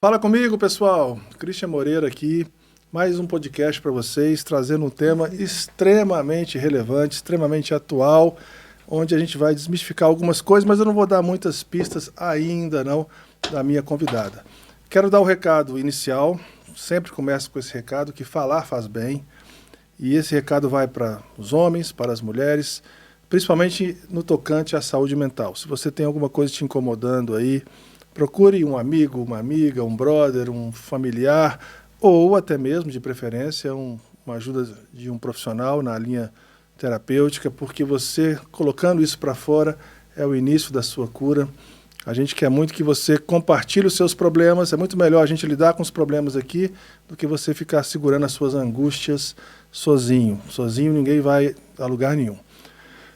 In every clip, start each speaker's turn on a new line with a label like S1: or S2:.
S1: Fala comigo, pessoal. Christian Moreira aqui. Mais um podcast para vocês, trazendo um tema extremamente relevante, extremamente atual, onde a gente vai desmistificar algumas coisas, mas eu não vou dar muitas pistas ainda não da minha convidada. Quero dar o recado inicial, sempre começo com esse recado, que falar faz bem, e esse recado vai para os homens, para as mulheres, principalmente no tocante à saúde mental. Se você tem alguma coisa te incomodando aí, procure um amigo, uma amiga, um brother, um familiar, ou até mesmo, de preferência, uma ajuda de um profissional na linha terapêutica, porque você, colocando isso para fora, é o início da sua cura. A gente quer muito que você compartilhe os seus problemas, é muito melhor a gente lidar com os problemas aqui do que você ficar segurando as suas angústias sozinho. Sozinho ninguém vai a lugar nenhum.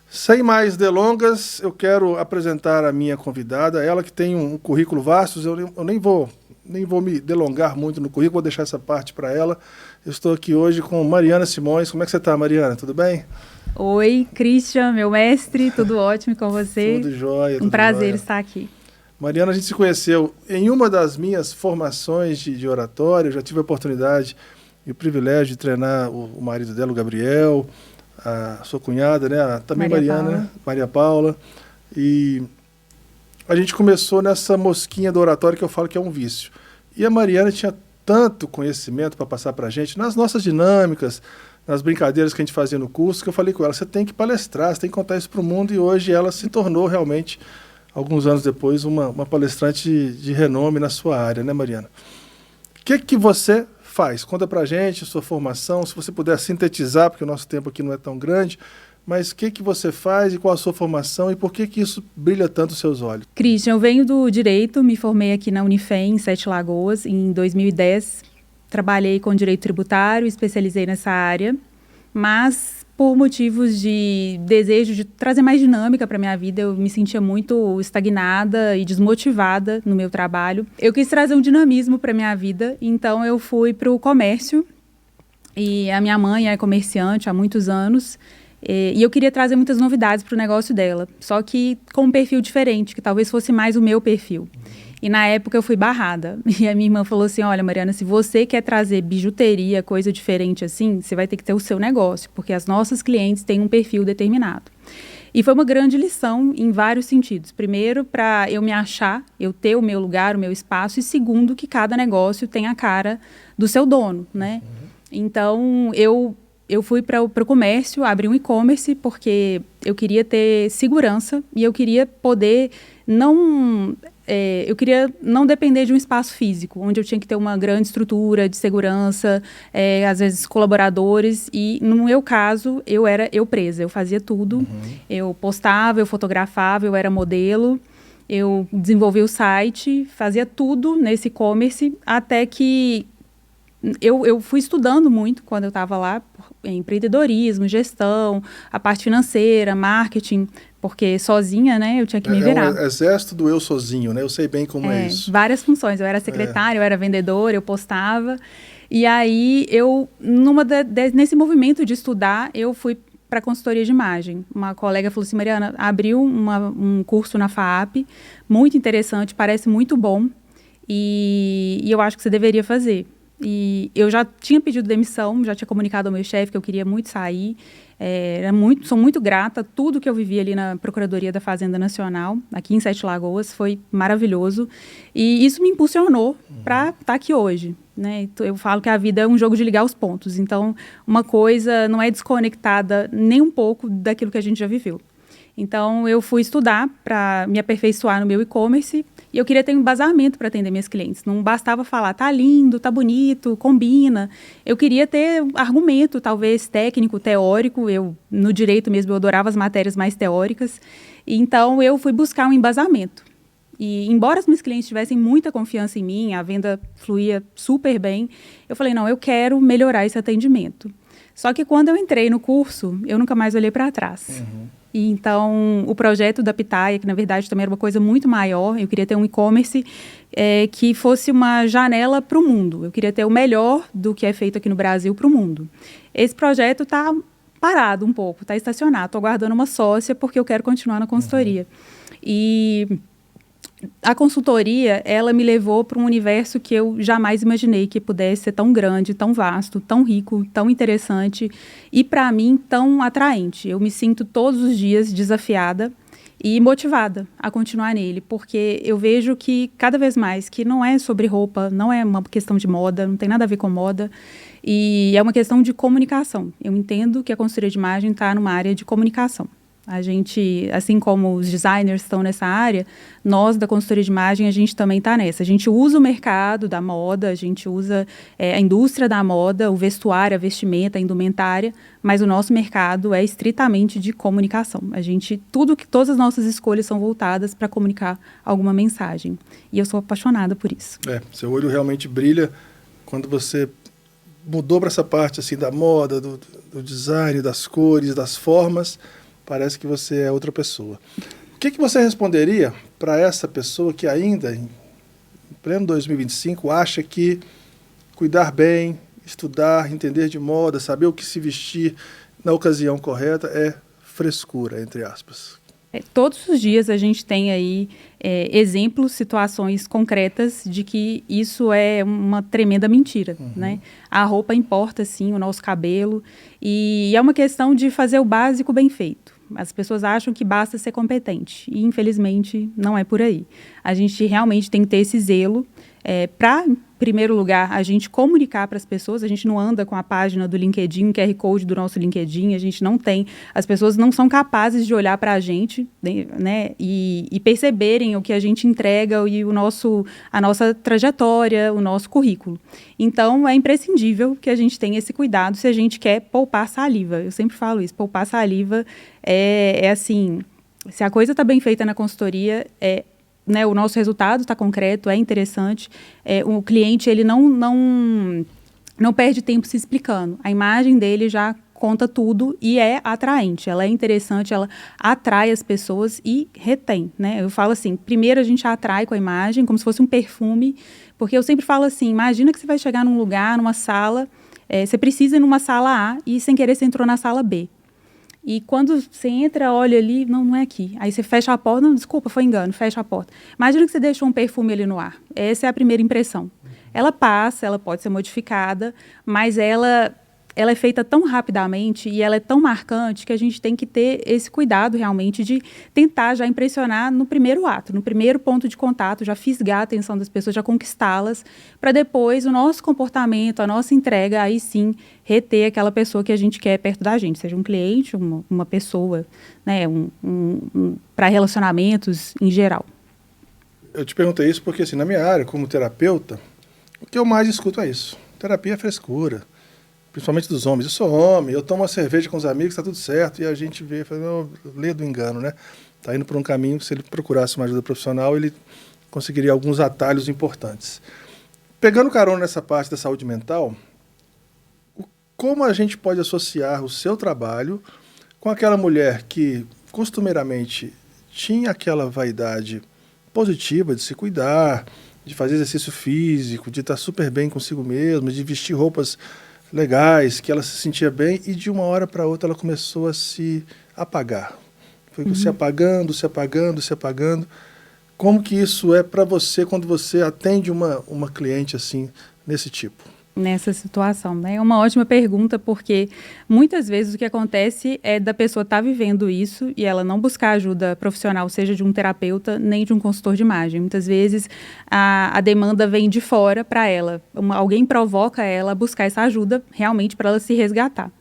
S1: Sem mais delongas, eu quero apresentar a minha convidada, ela que tem um currículo vasto, eu nem vou me delongar muito no currículo, vou deixar essa parte para ela. Eu estou aqui hoje com Mariana Simões. Como é que você está, Mariana? Tudo bem?
S2: Oi, Christian, meu mestre, tudo ótimo com você?
S1: Tudo jóia.
S2: Um prazer estar aqui.
S1: Mariana, a gente se conheceu em uma das minhas formações de oratório. Eu já tive a oportunidade e o privilégio de treinar o marido dela, o Gabriel, a sua cunhada, né? Também Mariana, Maria Paula. E a gente começou nessa mosquinha do oratório que eu falo que é um vício. E a Mariana tinha tanto conhecimento para passar para a gente, nas nossas dinâmicas, nas brincadeiras que a gente fazia no curso, que eu falei com ela, você tem que palestrar, você tem que contar isso para o mundo, e hoje ela se tornou realmente, alguns anos depois, uma palestrante de renome na sua área, né, Mariana? O que você faz? Conta para a gente a sua formação, se você puder sintetizar, porque o nosso tempo aqui não é tão grande, mas o que você faz e qual a sua formação e por que isso brilha tanto os seus olhos?
S2: Christian, eu venho do Direito, me formei aqui na Unifem, em Sete Lagoas, em 2010. Trabalhei com Direito Tributário, especializei nessa área, mas por motivos de desejo de trazer mais dinâmica para a minha vida, eu me sentia muito estagnada e desmotivada no meu trabalho. Eu quis trazer um dinamismo para a minha vida, então eu fui para o comércio, e a minha mãe é comerciante há muitos anos, e eu queria trazer muitas novidades para o negócio dela, só que com um perfil diferente, que talvez fosse mais o meu perfil. E na época eu fui barrada. E a minha irmã falou assim, olha, Mariana, se você quer trazer bijuteria, coisa diferente assim, você vai ter que ter o seu negócio, porque as nossas clientes têm um perfil determinado. E foi uma grande lição em vários sentidos. Primeiro, para eu me achar, eu ter o meu lugar, o meu espaço, e segundo, que cada negócio tem a cara do seu dono, né? Então, eu fui para o comércio, abri um e-commerce, porque eu queria ter segurança e eu queria poder eu queria não depender de um espaço físico, onde eu tinha que ter uma grande estrutura de segurança, às vezes colaboradores, e no meu caso, eu era presa, eu fazia tudo, eu postava, eu fotografava, eu era modelo, eu desenvolvia o site, fazia tudo nesse e-commerce, até que eu fui estudando muito quando eu estava lá, empreendedorismo, gestão, a parte financeira, marketing, porque sozinha, né, eu tinha que me virar.
S1: É o exército do eu sozinho, né? Eu sei bem como é isso.
S2: Várias funções. Eu era secretária, eu era vendedora, eu postava. E aí, nesse movimento de estudar, eu fui para consultoria de imagem. Uma colega falou assim, Mariana, abriu um curso na FAAP, muito interessante, parece muito bom, e eu acho que você deveria fazer. E eu já tinha pedido demissão, já tinha comunicado ao meu chefe que eu queria muito sair. Sou muito grata. Tudo que eu vivi ali na Procuradoria da Fazenda Nacional, aqui em Sete Lagoas, foi maravilhoso. E isso me impulsionou para estar aqui hoje, né? Eu falo que a vida é um jogo de ligar os pontos. Então, uma coisa não é desconectada nem um pouco daquilo que a gente já viveu. Então, eu fui estudar para me aperfeiçoar no meu e-commerce e eu queria ter um embasamento para atender minhas clientes. Não bastava falar, tá lindo, tá bonito, combina. Eu queria ter argumento, talvez técnico, teórico. No direito mesmo, eu adorava as matérias mais teóricas. Então, eu fui buscar um embasamento. E, embora as minhas clientes tivessem muita confiança em mim, a venda fluía super bem, eu falei, não, eu quero melhorar esse atendimento. Só que quando eu entrei no curso, eu nunca mais olhei para trás. E então, o projeto da Pitaia, que na verdade também era uma coisa muito maior, eu queria ter um e-commerce que fosse uma janela para o mundo. Eu queria ter o melhor do que é feito aqui no Brasil para o mundo. Esse projeto está parado um pouco, está estacionado. Estou aguardando uma sócia porque eu quero continuar na consultoria. E A consultoria, ela me levou para um universo que eu jamais imaginei que pudesse ser tão grande, tão vasto, tão rico, tão interessante e, para mim, tão atraente. Eu me sinto todos os dias desafiada e motivada a continuar nele, porque eu vejo que, cada vez mais, que não é sobre roupa, não é uma questão de moda, não tem nada a ver com moda, e é uma questão de comunicação. Eu entendo que a consultoria de imagem está numa área de comunicação. A gente, assim como os designers estão nessa área, nós da consultoria de imagem, a gente também está nessa. A gente usa o mercado da moda, a gente usa a indústria da moda, o vestuário, a vestimenta, a indumentária, mas o nosso mercado é estritamente de comunicação. Todas as nossas escolhas são voltadas para comunicar alguma mensagem. E eu sou apaixonada por isso.
S1: Seu olho realmente brilha quando você mudou para essa parte assim, da moda, do design, das cores, das formas. Parece que você é outra pessoa. O que você responderia para essa pessoa que ainda, em pleno 2025, acha que cuidar bem, estudar, entender de moda, saber o que se vestir na ocasião correta é frescura, entre aspas?
S2: Todos os dias a gente tem aí exemplos, situações concretas de que isso é uma tremenda mentira, né? A roupa importa, sim, o nosso cabelo, e é uma questão de fazer o básico bem feito. As pessoas acham que basta ser competente e, infelizmente, não é por aí. A gente realmente tem que ter esse zelo para, em primeiro lugar, a gente comunicar para as pessoas. A gente não anda com a página do LinkedIn, o QR Code do nosso LinkedIn, a gente não tem. As pessoas não são capazes de olhar para a gente, né, e perceberem o que a gente entrega e a nossa trajetória, o nosso currículo. Então, é imprescindível que a gente tenha esse cuidado se a gente quer poupar saliva. Eu sempre falo isso, poupar saliva é assim, se a coisa está bem feita na consultoria, né, o nosso resultado está concreto, é interessante, o cliente ele não perde tempo se explicando. A imagem dele já conta tudo e é atraente, ela é interessante, ela atrai as pessoas e retém, né? Eu falo assim, primeiro a gente atrai com a imagem, como se fosse um perfume, porque eu sempre falo assim, imagina que você vai chegar num lugar, numa sala, você precisa ir numa sala A e sem querer você entrou na sala B. E quando você entra, olha ali, não é aqui. Aí você fecha a porta, não, desculpa, foi engano, fecha a porta. Imagina que você deixou um perfume ali no ar. Essa é a primeira impressão. Ela passa, ela pode ser modificada, mas ela é feita tão rapidamente e ela é tão marcante que a gente tem que ter esse cuidado realmente de tentar já impressionar no primeiro ato, no primeiro ponto de contato, já fisgar a atenção das pessoas, já conquistá-las, para depois o nosso comportamento, a nossa entrega, aí sim, reter aquela pessoa que a gente quer perto da gente, seja um cliente, uma pessoa, né, para relacionamentos em geral.
S1: Eu te perguntei isso porque, assim, na minha área, como terapeuta, o que eu mais escuto é isso. Terapia é frescura. Principalmente dos homens. Eu sou homem, eu tomo uma cerveja com os amigos, está tudo certo, e a gente vê, fala, lê do engano, né? Está indo por um caminho, se ele procurasse uma ajuda profissional, ele conseguiria alguns atalhos importantes. Pegando carona nessa parte da saúde mental, como a gente pode associar o seu trabalho com aquela mulher que costumeiramente tinha aquela vaidade positiva de se cuidar, de fazer exercício físico, de estar super bem consigo mesma, de vestir roupas legais, que ela se sentia bem, e de uma hora para outra ela começou a se apagar. Foi se apagando, se apagando, se apagando. Como que isso é para você quando você atende uma cliente assim, nesse tipo?
S2: Nessa situação, né? É uma ótima pergunta, porque muitas vezes o que acontece é da pessoa estar vivendo isso e ela não buscar ajuda profissional, seja de um terapeuta, nem de um consultor de imagem. Muitas vezes a demanda vem de fora para ela. Alguém provoca ela a buscar essa ajuda realmente para ela se resgatar.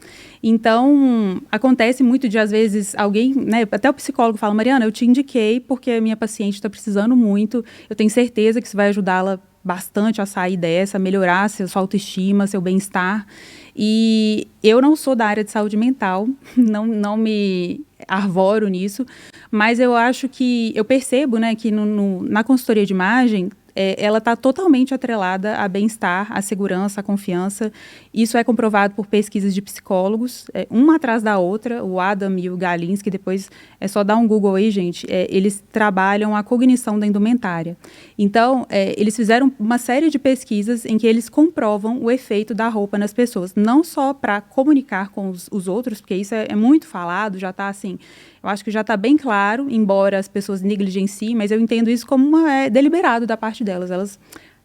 S2: Então, acontece muito de, às vezes, alguém, né, até o psicólogo fala, Mariana, eu te indiquei porque a minha paciente está precisando muito, eu tenho certeza que isso vai ajudá-la bastante a sair dessa, a melhorar sua autoestima, seu bem-estar. E eu não sou da área de saúde mental, não me arvoro nisso, mas eu acho que, eu percebo, né, que na consultoria de imagem, ela está totalmente atrelada a bem-estar, a segurança, a confiança. Isso é comprovado por pesquisas de psicólogos, uma atrás da outra, o Adam e o Galinsky, depois é só dar um Google aí, gente, eles trabalham a cognição da indumentária. Então, eles fizeram uma série de pesquisas em que eles comprovam o efeito da roupa nas pessoas, não só para comunicar com os outros, porque isso é muito falado, já está assim, eu acho que já está bem claro, embora as pessoas negligenciem, mas eu entendo isso como deliberado da parte delas. Elas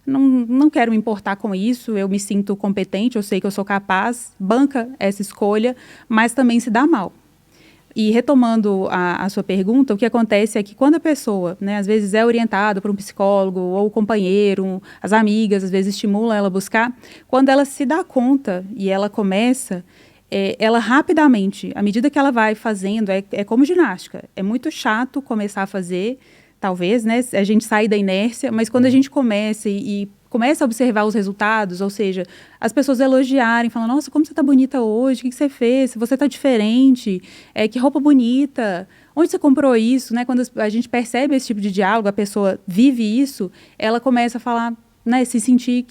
S2: não quero me importar com isso, eu me sinto competente, eu sei que eu sou capaz, banca essa escolha, mas também se dá mal. E retomando a sua pergunta, o que acontece é que quando a pessoa, né, às vezes é orientada por um psicólogo ou companheiro, as amigas, às vezes estimulam ela a buscar, quando ela se dá conta e ela começa, ela rapidamente, à medida que ela vai fazendo, é como ginástica, é muito chato começar a fazer, talvez, né, a gente sai da inércia, mas quando a gente começa e começa a observar os resultados, ou seja, as pessoas elogiarem, falando, nossa, como você está bonita hoje, o que você fez, você está diferente, que roupa bonita, onde você comprou isso, né? Quando a gente percebe esse tipo de diálogo, a pessoa vive isso, ela começa a falar, né, se sentir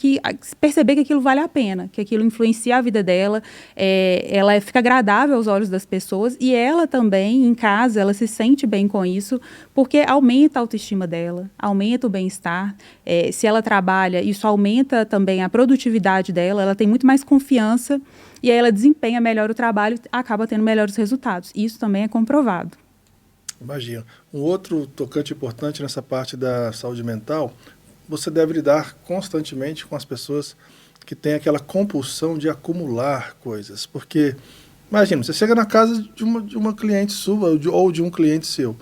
S2: perceber que aquilo vale a pena, que aquilo influencia a vida dela, ela fica agradável aos olhos das pessoas e ela também, em casa, ela se sente bem com isso, porque aumenta a autoestima dela, aumenta o bem-estar, se ela trabalha, isso aumenta também a produtividade dela, ela tem muito mais confiança e aí ela desempenha melhor o trabalho e acaba tendo melhores resultados. Isso também é comprovado.
S1: Imagina. Um outro tocante importante nessa parte da saúde mental, você deve lidar constantemente com as pessoas que têm aquela compulsão de acumular coisas. Porque, imagina, você chega na casa de uma cliente sua ou de um cliente seu.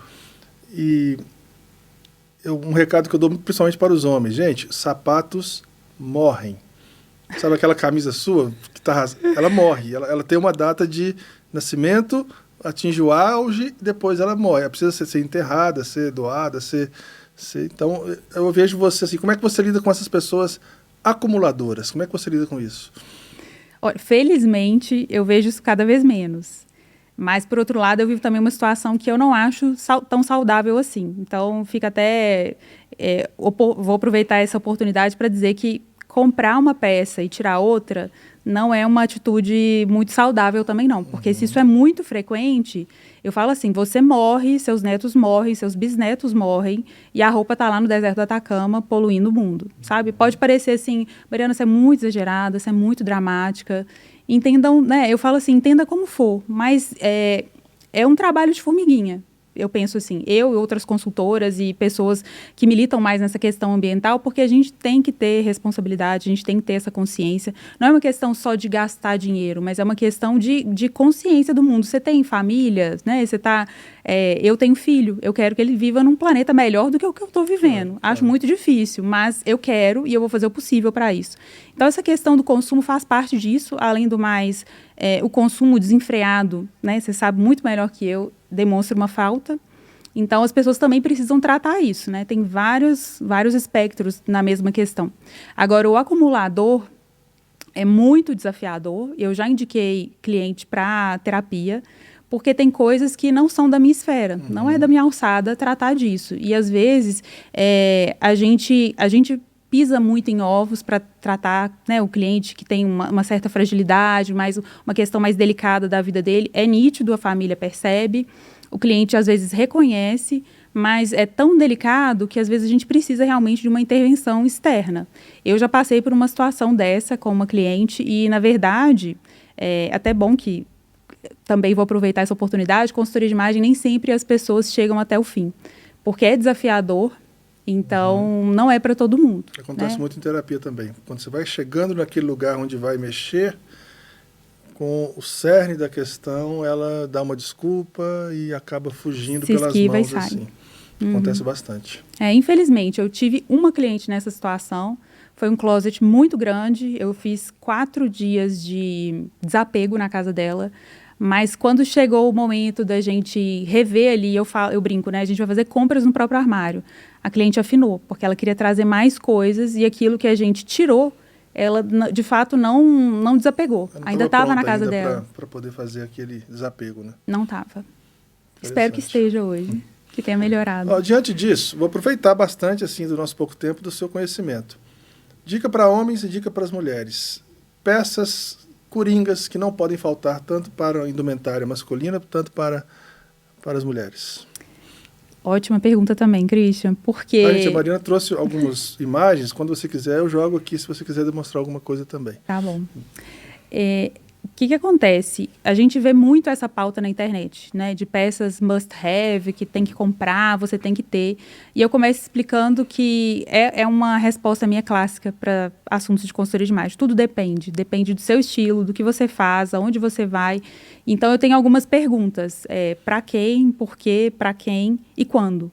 S1: E um recado que eu dou principalmente para os homens. Gente, sapatos morrem. Sabe aquela camisa sua? Ela morre. Ela tem uma data de nascimento, atinge o auge, depois ela morre. Ela precisa ser enterrada, ser doada, Então, eu vejo você assim, como é que você lida com essas pessoas acumuladoras? Como é que você lida com isso?
S2: Olha, felizmente, eu vejo isso cada vez menos. Mas, por outro lado, eu vivo também uma situação que eu não acho tão saudável assim. Então, fica até... vou aproveitar essa oportunidade para dizer que comprar uma peça e tirar outra não é uma atitude muito saudável também não. Porque se isso é muito frequente, eu falo assim, você morre, seus netos morrem, seus bisnetos morrem, e a roupa está lá no deserto do Atacama poluindo o mundo, sabe? Pode parecer assim, Mariana, você é muito exagerada, você é muito dramática. Entendam, né? Eu falo assim, entenda como for, mas é um trabalho de formiguinha. Eu penso assim, eu e outras consultoras e pessoas que militam mais nessa questão ambiental, porque a gente tem que ter responsabilidade, a gente tem que ter essa consciência. Não é uma questão só de gastar dinheiro, mas é uma questão de consciência do mundo. Você tem família, né? Eu tenho filho, eu quero que ele viva num planeta melhor do que o que eu estou vivendo. Acho muito difícil, mas eu quero e eu vou fazer o possível para isso. Então, essa questão do consumo faz parte disso. Além do mais, o consumo desenfreado, né? Você sabe muito melhor que eu, demonstra uma falta. Então, as pessoas também precisam tratar isso, né? Tem vários espectros na mesma questão. Agora, o acumulador é muito desafiador. Eu já indiquei cliente para terapia, porque tem coisas que não são da minha esfera, não é da minha alçada tratar disso. E, às vezes, a gente pisa muito em ovos para tratar, né, o cliente que tem uma certa fragilidade, uma questão mais delicada da vida dele. É nítido, a família percebe, o cliente às vezes reconhece, mas é tão delicado que às vezes a gente precisa realmente de uma intervenção externa. Eu já passei por uma situação dessa com uma cliente e, na verdade, é até bom que também vou aproveitar essa oportunidade, consultoria de imagem, nem sempre as pessoas chegam até o fim, porque é desafiador. Então, não é para todo mundo.
S1: Acontece muito em terapia também. Quando você vai chegando naquele lugar onde vai mexer com o cerne da questão, ela dá uma desculpa e acaba fugindo pelas mãos. Assim. Acontece bastante.
S2: Infelizmente, eu tive uma cliente nessa situação. Foi um closet muito grande. Eu fiz 4 dias de desapego na casa dela. Mas quando chegou o momento da gente rever ali, eu brinco, né? A gente vai fazer compras no próprio armário. A cliente afinou, porque ela queria trazer mais coisas e aquilo que a gente tirou, ela de fato não desapegou. Ainda estava na casa dela.
S1: Para poder fazer aquele desapego, né?
S2: Não estava. Espero que esteja hoje. que tenha melhorado.
S1: Ó, diante disso, vou aproveitar bastante assim do nosso pouco tempo, do seu conhecimento. Dica para homens e dica para as mulheres. Peças coringas que não podem faltar tanto para a indumentária masculina, tanto para as mulheres.
S2: Ótima pergunta também, Christian, porque...
S1: A Mariana trouxe algumas imagens. Quando você quiser, eu jogo aqui, se você quiser demonstrar alguma coisa também.
S2: Tá bom. O que acontece? A gente vê muito essa pauta na internet, né? De peças must have, que tem que comprar, você tem que ter. E eu começo explicando que é uma resposta minha clássica para assuntos de consultoria de imagem. Tudo depende. Depende do seu estilo, do que você faz, aonde você vai. Então, eu tenho algumas perguntas. Para quem, por quê, para quem e quando.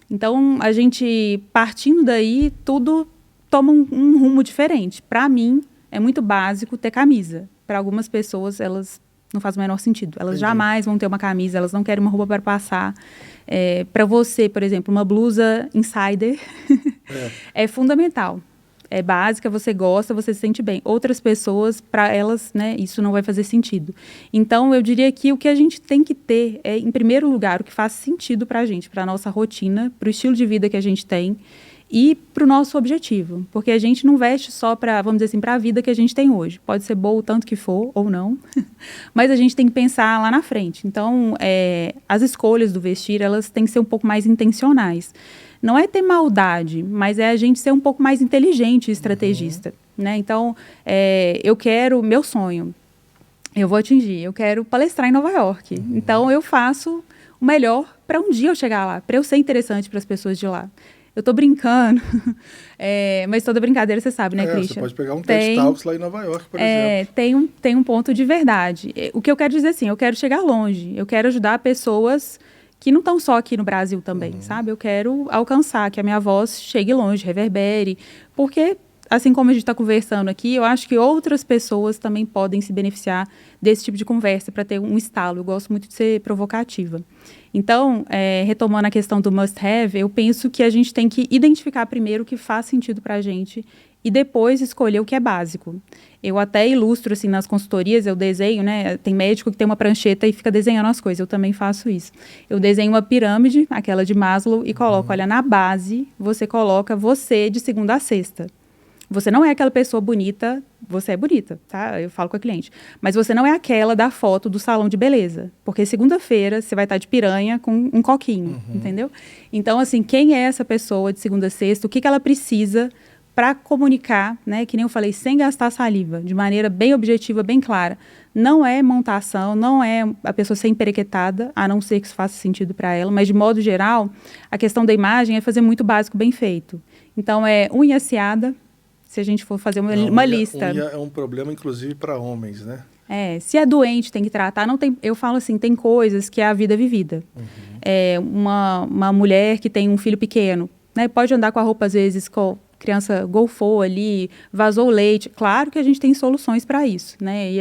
S2: Então, a gente, partindo daí, tudo toma um rumo diferente. Para mim, é muito básico ter camisa. Para algumas pessoas, elas não faz o menor sentido. Elas jamais vão ter uma camisa, elas não querem uma roupa para passar. Para você, por exemplo, uma blusa insider é fundamental. É básica, você gosta, você se sente bem. Outras pessoas, para elas, né, isso não vai fazer sentido. Então, eu diria que o que a gente tem que ter é, em primeiro lugar, o que faz sentido para a gente, para a nossa rotina, para o estilo de vida que a gente tem e para o nosso objetivo. Porque a gente não veste só para, vamos dizer assim, para a vida que a gente tem hoje. Pode ser boa o tanto que for, ou não. Mas a gente tem que pensar lá na frente. Então, as escolhas do vestir, elas têm que ser um pouco mais intencionais. Não é ter maldade, mas é a gente ser um pouco mais inteligente e estrategista. Né? Então, eu quero, meu sonho, eu vou atingir, eu quero palestrar em Nova York. Então, eu faço o melhor para um dia eu chegar lá, para eu ser interessante para as pessoas de lá. Eu tô brincando, mas toda brincadeira você sabe, né, Christian?
S1: Você pode pegar um TED Talks lá em Nova York, por
S2: exemplo. Tem um ponto de verdade. O que eu quero dizer assim, eu quero chegar longe, eu quero ajudar pessoas que não estão só aqui no Brasil também, sabe? Eu quero alcançar, que a minha voz chegue longe, reverbere, porque, assim como a gente está conversando aqui, eu acho que outras pessoas também podem se beneficiar desse tipo de conversa para ter um estalo. Eu gosto muito de ser provocativa. Então, retomando a questão do must have, eu penso que a gente tem que identificar primeiro o que faz sentido para a gente e depois escolher o que é básico. Eu até ilustro, assim, nas consultorias, eu desenho, né? Tem médico que tem uma prancheta e fica desenhando as coisas, eu também faço isso. Eu desenho uma pirâmide, aquela de Maslow, e coloco, olha, na base, você coloca você de segunda a sexta. Você não é aquela pessoa bonita, você é bonita, tá? Eu falo com a cliente. Mas você não é aquela da foto do salão de beleza. Porque segunda-feira você vai estar de piranha com um coquinho, entendeu? Então, assim, quem é essa pessoa de segunda a sexta? O que ela precisa para comunicar, né? Que nem eu falei, sem gastar saliva, de maneira bem objetiva, bem clara. Não é montação, não é a pessoa ser emperequetada, a não ser que isso faça sentido para ela. Mas, de modo geral, a questão da imagem é fazer muito básico, bem feito. Então, unha asseada. Se a gente for fazer uma lista.
S1: Unha é um problema, inclusive, para homens, né?
S2: Se é doente, tem que tratar. Não tem, eu falo assim, tem coisas que é a vida vivida. Uma mulher que tem um filho pequeno, né, pode andar com a roupa, às vezes, com criança golfou ali, vazou o leite. Claro que a gente tem soluções para isso, né? E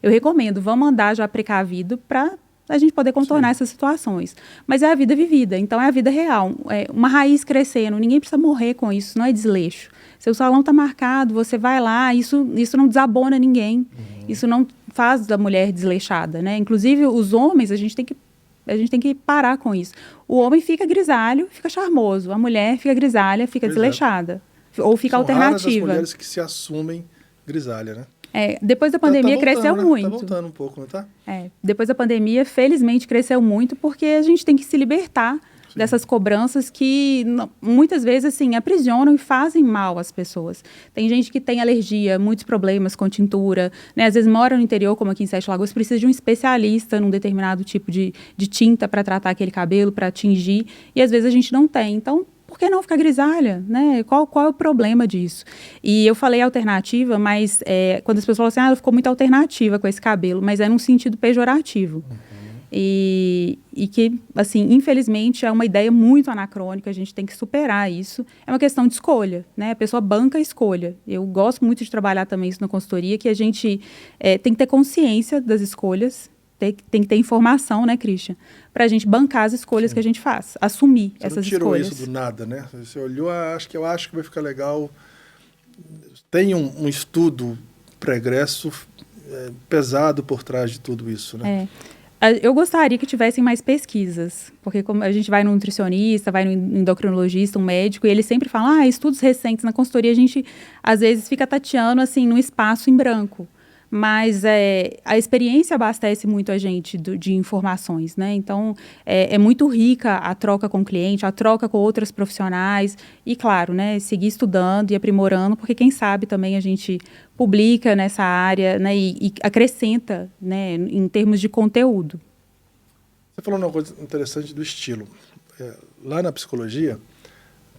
S2: eu recomendo, vamos andar já precavido para a gente poder contornar essas situações. Mas é a vida vivida, então é a vida real. Uma raiz crescendo, ninguém precisa morrer com isso, não é desleixo. Seu salão está marcado, você vai lá, isso não desabona ninguém. Isso não faz da mulher desleixada, né? Inclusive, os homens, a gente tem que parar com isso. O homem fica grisalho, fica charmoso. A mulher fica grisalha, fica desleixada. Ou fica alternativa.
S1: São raras as mulheres que se assumem grisalha, né?
S2: Depois da pandemia cresceu muito.
S1: Tá voltando um pouco, não tá?
S2: Depois da pandemia, felizmente, cresceu muito, porque a gente tem que se libertar dessas cobranças que muitas vezes assim aprisionam e fazem mal às pessoas. Tem gente que tem alergia, muitos problemas com tintura, né? Às vezes mora no interior, como aqui em Sete Lagoas, precisa de um especialista num determinado tipo de tinta para tratar aquele cabelo, para tingir, e às vezes a gente não tem. Então, por que não ficar grisalha, né? Qual é o problema disso? E eu falei alternativa, mas quando as pessoas falam assim, ela ficou muito alternativa com esse cabelo, mas é num sentido pejorativo. E que, assim, infelizmente, é uma ideia muito anacrônica, a gente tem que superar isso. É uma questão de escolha, né? A pessoa banca a escolha. Eu gosto muito de trabalhar também isso na consultoria, que a gente tem que ter consciência das escolhas, tem que ter informação, né, Christian? Para a gente bancar as escolhas que a gente faz, assumir essas escolhas.
S1: Você não tirou isso do nada, né? Você olhou, eu acho que vai ficar legal. Tem um estudo pregresso pesado por trás de tudo isso, né?
S2: Eu gostaria que tivessem mais pesquisas, porque como a gente vai no nutricionista, vai no endocrinologista, um médico, e eles sempre falam, estudos recentes na consultoria, a gente às vezes fica tateando assim num espaço em branco. Mas a experiência abastece muito a gente de informações, né? Então, é muito rica a troca com o cliente, a troca com outros profissionais e, claro, né, seguir estudando e aprimorando, porque quem sabe também a gente publica nessa área, né, e acrescenta, né, em termos de conteúdo.
S1: Você falou uma coisa interessante do estilo. Lá na psicologia,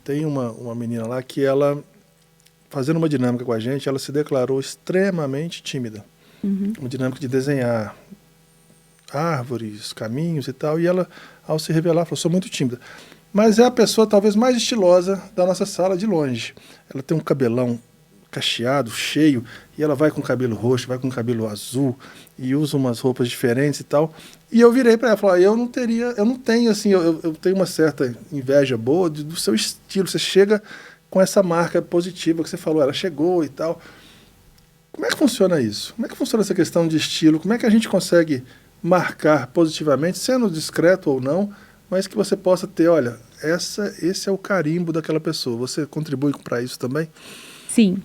S1: tem uma menina lá que ela, fazendo uma dinâmica com a gente, ela se declarou extremamente tímida. Uma dinâmica de desenhar árvores, caminhos e tal. E ela, ao se revelar, falou, sou muito tímida. Mas é a pessoa talvez mais estilosa da nossa sala de longe. Ela tem um cabelão cacheado, cheio, e ela vai com cabelo roxo, vai com cabelo azul, e usa umas roupas diferentes e tal. E eu virei para ela e falei, eu não tenho assim, eu tenho uma certa inveja boa do seu estilo. Você chega com essa marca positiva que você falou, ela chegou e tal. Como é que funciona isso? Como é que funciona essa questão de estilo? Como é que a gente consegue marcar positivamente, sendo discreto ou não, mas que você possa ter, olha, esse é o carimbo daquela pessoa. Você contribui para isso também?
S2: Sim.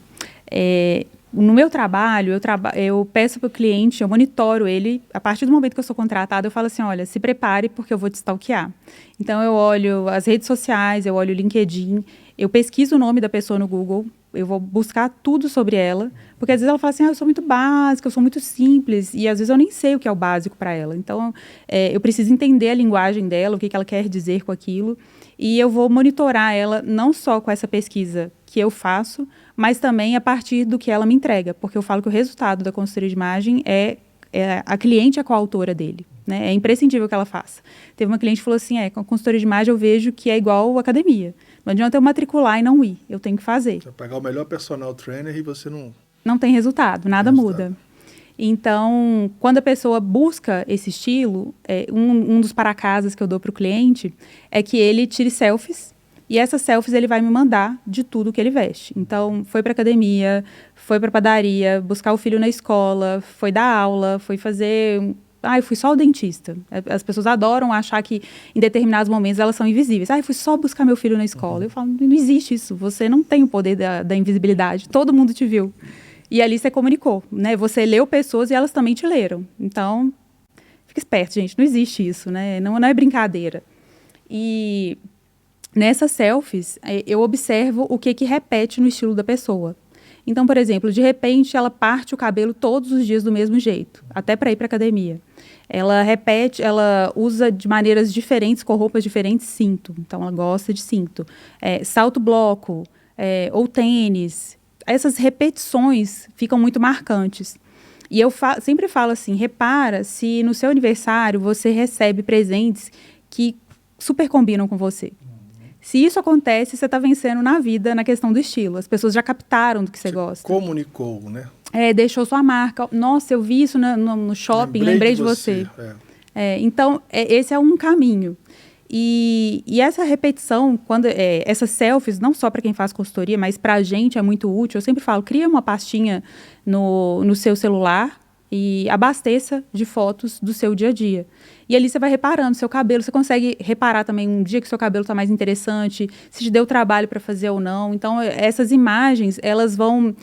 S2: No meu trabalho, eu peço para o cliente, eu monitoro ele, a partir do momento que eu sou contratada, eu falo assim, olha, se prepare porque eu vou te stalkear. Então, eu olho as redes sociais, eu olho o LinkedIn, eu pesquiso o nome da pessoa no Google, eu vou buscar tudo sobre ela, porque às vezes ela fala assim, eu sou muito básica, eu sou muito simples, e às vezes eu nem sei o que é o básico para ela. Então, eu preciso entender a linguagem dela, o que ela quer dizer com aquilo, e eu vou monitorar ela não só com essa pesquisa que eu faço, mas também a partir do que ela me entrega, porque eu falo que o resultado da consultoria de imagem a cliente é coautora dele, né? É imprescindível que ela faça. Teve uma cliente que falou assim, com a consultoria de imagem eu vejo que é igual academia. Não adianta eu matricular e não ir, eu tenho que fazer.
S1: Você vai pagar o melhor personal trainer e você não...
S2: Não tem resultado, nada muda. Então, quando a pessoa busca esse estilo, um dos para-casas que eu dou para o cliente é que ele tire selfies, e essas selfies ele vai me mandar de tudo que ele veste. Então, foi para academia, foi para padaria, buscar o filho na escola, foi dar aula, foi fazer... eu fui só ao dentista. As pessoas adoram achar que em determinados momentos elas são invisíveis. Eu fui só buscar meu filho na escola. Eu falo, não existe isso. Você não tem o poder da invisibilidade. Todo mundo te viu. E ali você comunicou, né? Você leu pessoas e elas também te leram. Então, fica esperto, gente. Não existe isso, né? Não é brincadeira. E nessas selfies, eu observo o que repete no estilo da pessoa. Então, por exemplo, de repente, ela parte o cabelo todos os dias do mesmo jeito, até para ir para academia. Ela usa de maneiras diferentes, com roupas diferentes, cinto. Então, ela gosta de cinto. Salto bloco, ou tênis. Essas repetições ficam muito marcantes. E eu sempre falo assim, repara se no seu aniversário você recebe presentes que super combinam com você. Se isso acontece, você está vencendo na vida, na questão do estilo. As pessoas já captaram do que você gosta.
S1: Comunicou, né?
S2: Deixou sua marca. Nossa, eu vi isso no shopping, lembrei de você. Então, esse é um caminho. E essa repetição, essas selfies, não só para quem faz consultoria, mas para a gente é muito útil. Eu sempre falo, cria uma pastinha no seu celular e abasteça de fotos do seu dia a dia. E ali você vai reparando seu cabelo, você consegue reparar também um dia que seu cabelo está mais interessante, se te deu trabalho para fazer ou não. Então, essas imagens, elas vão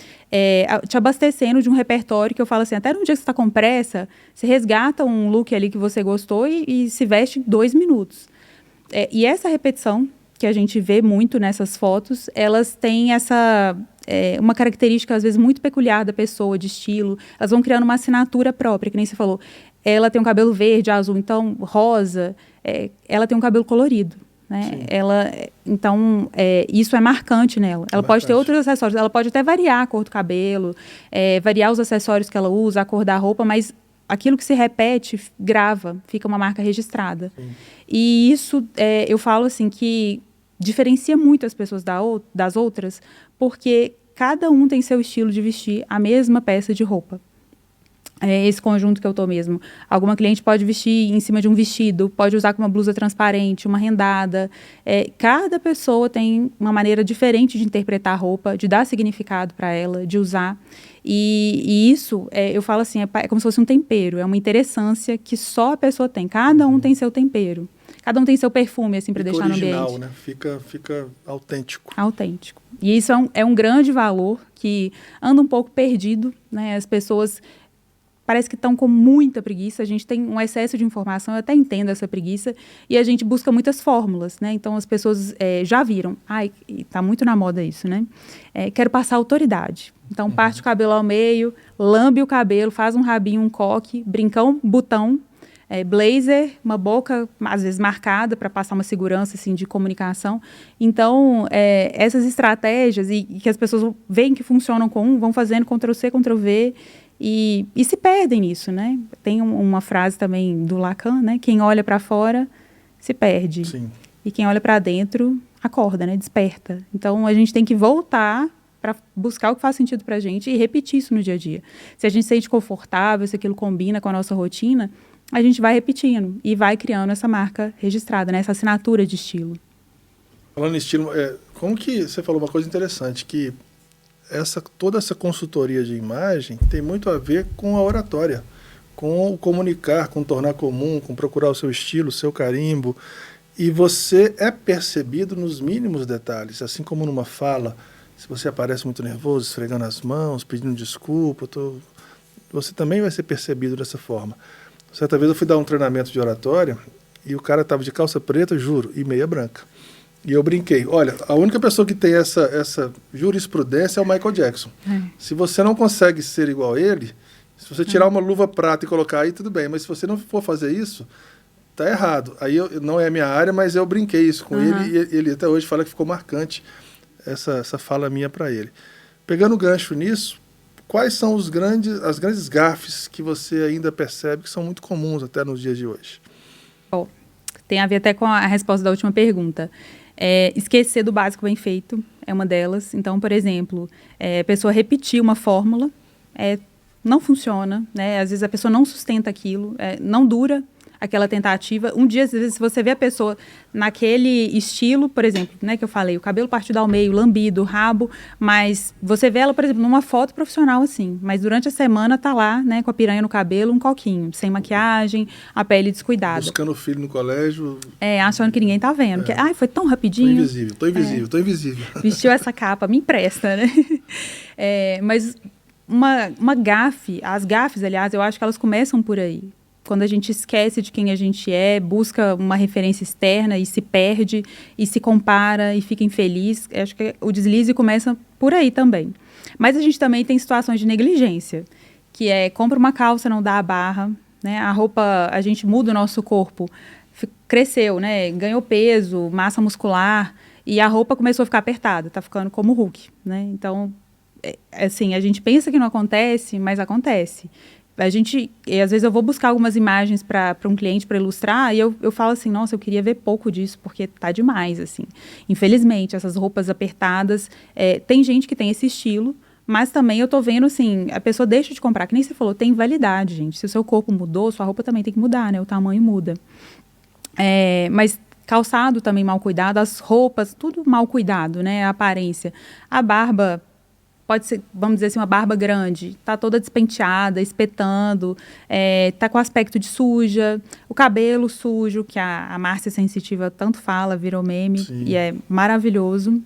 S2: te abastecendo de um repertório que eu falo assim, até no dia que você está com pressa, você resgata um look ali que você gostou e se veste em 2 minutos. E essa repetição, que a gente vê muito nessas fotos, elas têm uma característica, às vezes, muito peculiar da pessoa, de estilo. Elas vão criando uma assinatura própria, que nem você falou. Ela tem um cabelo verde, azul, então rosa. Ela tem um cabelo colorido, né? Então, isso é marcante nela. Ela pode ter outros acessórios. Ela pode até variar a cor do cabelo, variar os acessórios que ela usa, a cor da roupa, mas aquilo que se repete, grava, fica uma marca registrada. Sim. E isso, eu falo assim, que diferencia muito as pessoas das outras, porque cada um tem seu estilo de vestir a mesma peça de roupa. esse conjunto que eu tô mesmo. Alguma cliente pode vestir em cima de um vestido, pode usar com uma blusa transparente, uma rendada. Cada pessoa tem uma maneira diferente de interpretar a roupa, de dar significado para ela, de usar. E isso, eu falo assim, é como se fosse um tempero, é uma interessância que só a pessoa tem. Cada um tem seu tempero. Cada um tem seu perfume, assim, para deixar
S1: original,
S2: no ambiente.
S1: Né? Fica autêntico.
S2: Autêntico. E isso é um grande valor que anda um pouco perdido, né? As pessoas parece que estão com muita preguiça, a gente tem um excesso de informação, eu até entendo essa preguiça, e a gente busca muitas fórmulas, né? Então, as pessoas já viram, está muito na moda isso, né? Quero passar autoridade. Então, parte o cabelo ao meio, lambe o cabelo, faz um rabinho, um coque, brincão, botão, blazer, uma boca, às vezes, marcada, para passar uma segurança, assim, de comunicação. Então, essas estratégias, e que as pessoas veem que funcionam com um, vão fazendo Ctrl+C, Ctrl+V, e se perdem nisso, né? Tem uma frase também do Lacan, né? Quem olha para fora se perde.
S1: Sim.
S2: E quem olha para dentro acorda, né? Desperta. Então, a gente tem que voltar para buscar o que faz sentido para a gente e repetir isso no dia a dia. Se a gente se sente confortável, se aquilo combina com a nossa rotina, a gente vai repetindo e vai criando essa marca registrada, né? Essa assinatura de estilo.
S1: Falando em estilo, como que você falou uma coisa interessante, que toda essa consultoria de imagem tem muito a ver com a oratória, com o comunicar, com o tornar comum, com procurar o seu estilo, o seu carimbo. E você é percebido nos mínimos detalhes, assim como numa fala. Se você aparece muito nervoso, esfregando as mãos, pedindo desculpa, você também vai ser percebido dessa forma. Certa vez eu fui dar um treinamento de oratória e o cara estava de calça preta, juro, e meia branca. E eu brinquei, olha, a única pessoa que tem essa jurisprudência é o Michael Jackson. Se você não consegue ser igual a ele, se você tirar uma luva prata e colocar aí, tudo bem. Mas se você não for fazer isso, tá errado. Aí não é a minha área, mas eu brinquei isso com ele e ele até hoje fala que ficou marcante essa fala minha para ele. Pegando o gancho nisso, quais são as grandes gafes que você ainda percebe que são muito comuns até nos dias de hoje?
S2: Tem a ver até com a resposta da última pergunta. Esquecer do básico bem feito é uma delas. Então, por exemplo, a pessoa repetir uma fórmula, não funciona, né? Às vezes a pessoa não sustenta aquilo, não dura aquela tentativa. Um dia, às vezes, se você vê a pessoa naquele estilo, por exemplo, né, que eu falei, o cabelo partido ao meio, lambido, rabo, mas você vê ela, por exemplo, numa foto profissional assim, mas durante a semana tá lá, né, com a piranha no cabelo, um coquinho, sem maquiagem, a pele descuidada.
S1: Buscando o filho no colégio.
S2: Achando que ninguém tá vendo. Que, foi tão rapidinho.
S1: Tô invisível.
S2: Vestiu essa capa, me empresta, né? Mas uma gafe, as gafes, aliás, eu acho que elas começam por aí. Quando a gente esquece de quem a gente é, busca uma referência externa e se perde, e se compara e fica infeliz, acho que o deslize começa por aí também. Mas a gente também tem situações de negligência, que compra uma calça, não dá a barra, né? A roupa, a gente muda o nosso corpo, cresceu, né? Ganhou peso, massa muscular, e a roupa começou a ficar apertada, tá ficando como Hulk, né? Então, assim, a gente pensa que não acontece, mas acontece. Às vezes eu vou buscar algumas imagens para um cliente para ilustrar e eu falo assim, nossa, eu queria ver pouco disso porque tá demais, assim. Infelizmente, essas roupas apertadas, tem gente que tem esse estilo, mas também eu tô vendo, assim, a pessoa deixa de comprar, que nem você falou, tem validade, gente. Se o seu corpo mudou, sua roupa também tem que mudar, né? O tamanho muda. Mas calçado também mal cuidado, as roupas, tudo mal cuidado, né? A aparência. A barba pode ser, vamos dizer assim, uma barba grande, tá toda despenteada, espetando, tá com aspecto de suja, o cabelo sujo, que a Márcia Sensitiva tanto fala, virou meme,
S1: Sim.
S2: E é maravilhoso.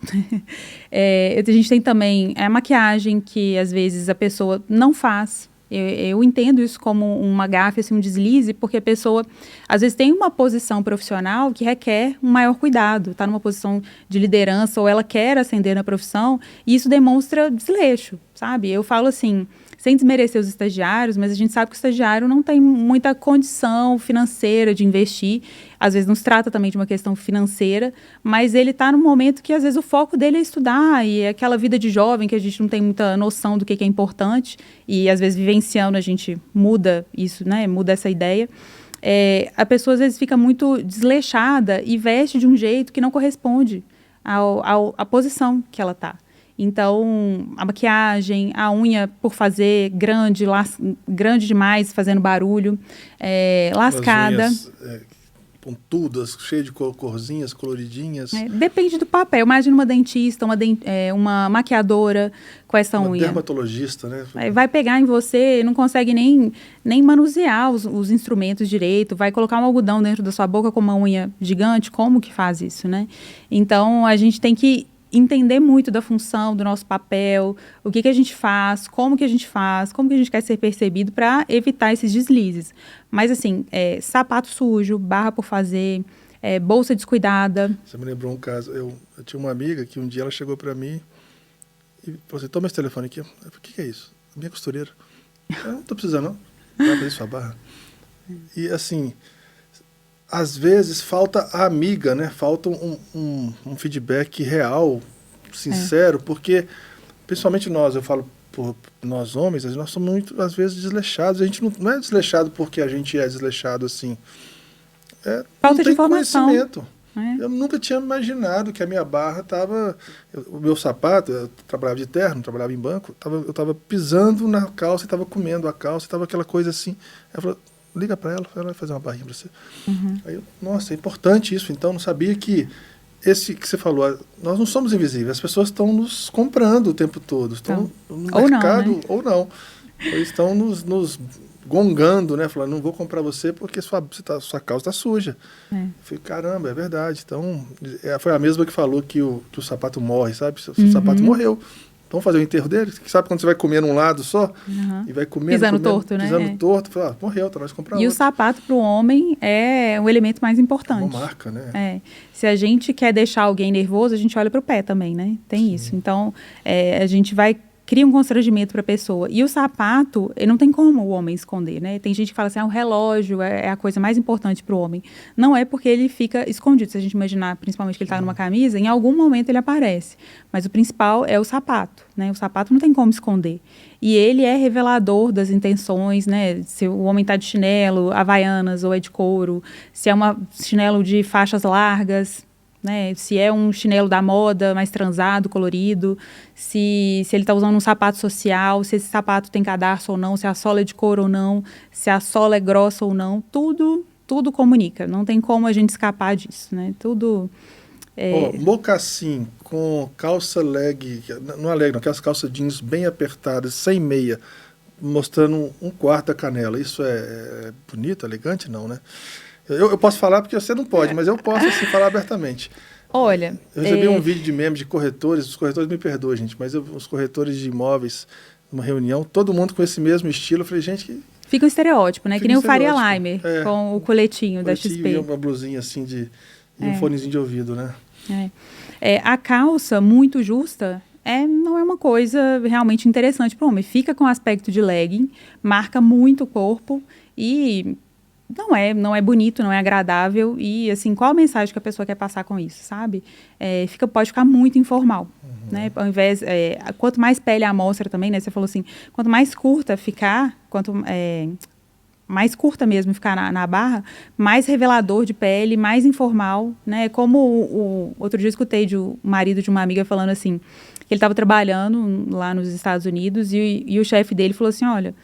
S2: A gente tem também a maquiagem, que às vezes a pessoa não faz. Eu entendo isso como uma gafe, assim, um deslize, porque a pessoa, às vezes, tem uma posição profissional que requer um maior cuidado, está numa posição de liderança ou ela quer ascender na profissão, e isso demonstra desleixo, sabe? Eu falo assim, sem desmerecer os estagiários, mas a gente sabe que o estagiário não tem muita condição financeira de investir, às vezes não se trata também de uma questão financeira, mas ele está num momento que às vezes o foco dele é estudar, e é aquela vida de jovem que a gente não tem muita noção do que é importante, e às vezes vivenciando a gente muda isso, né? Muda essa ideia. A pessoa às vezes fica muito desleixada e veste de um jeito que não corresponde à posição que ela está. Então, a maquiagem, a unha por fazer grande, grande demais, fazendo barulho, lascada.
S1: As unhas, pontudas, cheias de corzinhas, coloridinhas.
S2: Depende do papel. Imagina uma dentista, uma maquiadora com essa unha.
S1: Dermatologista, né?
S2: Vai pegar em você, não consegue nem manusear os instrumentos direito, vai colocar um algodão dentro da sua boca com uma unha gigante, como que faz isso, né? Então, a gente tem que entender muito da função do nosso papel, o que a gente faz, como que a gente faz, como que a gente quer ser percebido para evitar esses deslizes. Mas, assim, sapato sujo, barra por fazer, bolsa descuidada.
S1: Você me lembrou um caso. Eu tinha uma amiga que um dia ela chegou para mim e falou assim, toma esse telefone aqui. Eu falei, o que é isso? Minha costureira. Eu não estou precisando, não. Vai fazer sua barra. E, assim, às vezes falta a amiga, né? Falta um feedback real, sincero, porque, principalmente nós, eu falo por nós homens, nós somos muito, às vezes, desleixados. A gente não é desleixado porque a gente é desleixado, assim.
S2: Falta de informação.
S1: Conhecimento. Eu nunca tinha imaginado que a minha barra estava... O meu sapato, eu trabalhava de terno, trabalhava em banco, eu estava pisando na calça e estava comendo a calça, estava aquela coisa assim. Ela falou, liga para ela vai fazer uma barrinha para você. Aí nossa, é importante isso. Então, não sabia que esse que você falou, nós não somos invisíveis, as pessoas estão nos comprando o tempo todo, estão no mercado, ou não. Eles estão nos gongando, né? Falando, não vou comprar você porque sua calça está suja. Eu falei, caramba, é verdade. Então, foi a mesma que falou que o sapato morre, sabe? O sapato morreu. Então, fazer o enterro dele. Sabe quando você vai comer num lado só? E vai comendo,
S2: pisando torto, né?
S1: Pisando torto. Fala, morreu, então nós comprar outro.
S2: E o sapato para o homem é o elemento mais importante.
S1: Uma marca, né?
S2: Se a gente quer deixar alguém nervoso, a gente olha para o pé também, né? Tem isso. Então, a gente cria um constrangimento para a pessoa. E o sapato, não tem como o homem esconder, né? Tem gente que fala assim, o relógio é a coisa mais importante para o homem. Não é porque ele fica escondido. Se a gente imaginar, principalmente, que ele está numa camisa, em algum momento ele aparece. Mas o principal é o sapato, né? O sapato não tem como esconder. E ele é revelador das intenções, né? Se o homem está de chinelo, havaianas ou é de couro, se é um chinelo de faixas largas, né? Se é um chinelo da moda, mais transado, colorido, se ele está usando um sapato social, se esse sapato tem cadarço ou não, se a sola é de couro ou não, se a sola é grossa ou não, tudo comunica. Não tem como a gente escapar disso, né? Tudo...
S1: mocassim com calça leg, não é leg, não, aquelas calças jeans bem apertadas, sem meia, mostrando um quarto da canela. Isso é bonito, elegante? Não, né? Eu posso falar porque você não pode, mas eu posso assim, falar abertamente.
S2: Olha...
S1: Eu recebi um vídeo de meme de corretores, os corretores me perdoam, gente, mas os corretores de imóveis, numa reunião, todo mundo com esse mesmo estilo, eu falei, gente...
S2: Fica um estereótipo, né? Que nem o Faria Limer, com o coletinho da XP.
S1: E uma blusinha assim, e um fonezinho de ouvido, né?
S2: A calça muito justa... não é uma coisa realmente interessante para o homem. Fica com aspecto de legging, marca muito o corpo e... Não é bonito, não é agradável e, assim, qual a mensagem que a pessoa quer passar com isso, sabe? Pode ficar muito informal, né? Ao invés, quanto mais pele à mostra também, né? Você falou assim, quanto mais curta ficar, mais curta mesmo ficar na barra, mais revelador de pele, mais informal, né? Como outro dia eu escutei o marido de uma amiga falando assim, que ele estava trabalhando lá nos Estados Unidos e o chefe dele falou assim, olha...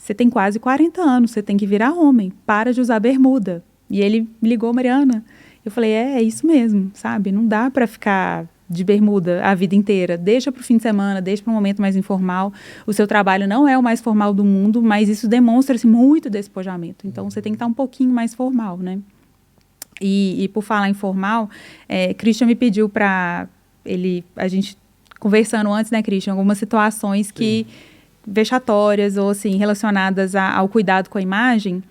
S2: Você tem quase 40 anos, você tem que virar homem, para de usar bermuda. E ele me ligou, Mariana. Eu falei, é isso mesmo, sabe? Não dá para ficar de bermuda a vida inteira. Deixa para o fim de semana, deixa para um momento mais informal. O seu trabalho não é o mais formal do mundo, mas isso demonstra-se muito despojamento. Então, você tem que estar um pouquinho mais formal, né? E por falar em formal, Christian me pediu para a gente conversando antes, né, Christian, algumas situações que... vexatórias ou assim relacionadas ao cuidado com a imagem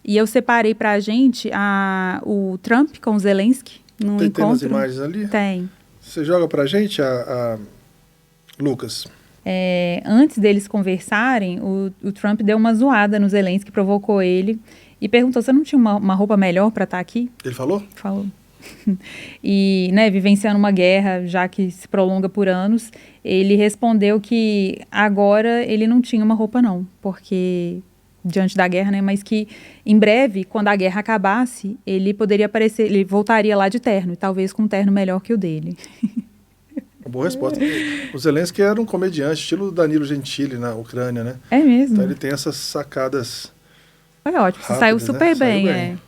S2: e eu separei para a gente o Trump com o Zelensky no encontro.
S1: Tem umas imagens ali?
S2: Tem.
S1: Você joga para a gente, Lucas?
S2: Antes deles conversarem, o Trump deu uma zoada no Zelensky, provocou ele e perguntou, você não tinha uma roupa melhor para estar aqui?
S1: Ele falou?
S2: Falou. E, né, vivenciando uma guerra já que se prolonga por anos, ele respondeu que agora ele não tinha uma roupa não, porque diante da guerra, né, mas que em breve, quando a guerra acabasse, ele poderia aparecer, ele voltaria lá de terno, e talvez com um terno melhor que o dele.
S1: Boa resposta. O Zelensky era um comediante, estilo Danilo Gentili na Ucrânia, né?
S2: É mesmo.
S1: Então ele tem essas sacadas.
S2: Foi ótimo, você
S1: rápidas,
S2: saiu
S1: né?
S2: super bem,
S1: Saiu bem.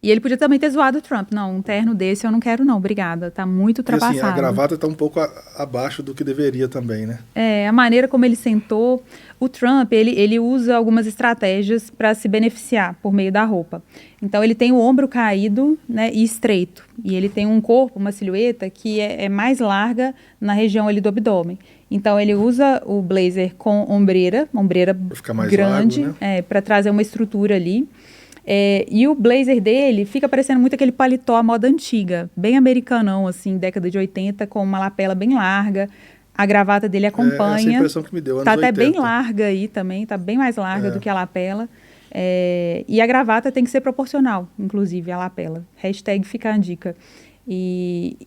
S2: E ele podia também ter zoado o Trump. Não, um terno desse eu não quero não, obrigada. Tá muito
S1: Porque assim,
S2: ultrapassado.
S1: a gravata está um pouco abaixo do que deveria também, né?
S2: A maneira como ele sentou. O Trump, ele usa algumas estratégias para se beneficiar por meio da roupa. Então, ele tem o ombro caído, né, e estreito. E ele tem um corpo, uma silhueta que é mais larga na região ali do abdômen. Então, ele usa o blazer com ombreira
S1: Pra ficar mais
S2: grande,
S1: largo, né?
S2: para trazer uma estrutura ali. E o blazer dele fica parecendo muito aquele paletó à moda antiga, bem americanão, assim, década de 80, com uma lapela bem larga. A gravata dele acompanha.
S1: Essa é a impressão que me deu, anos
S2: Tá até
S1: 80.
S2: bem larga aí também, tá bem mais larga do que a lapela. E a gravata tem que ser proporcional, inclusive, à lapela. Hashtag fica a dica.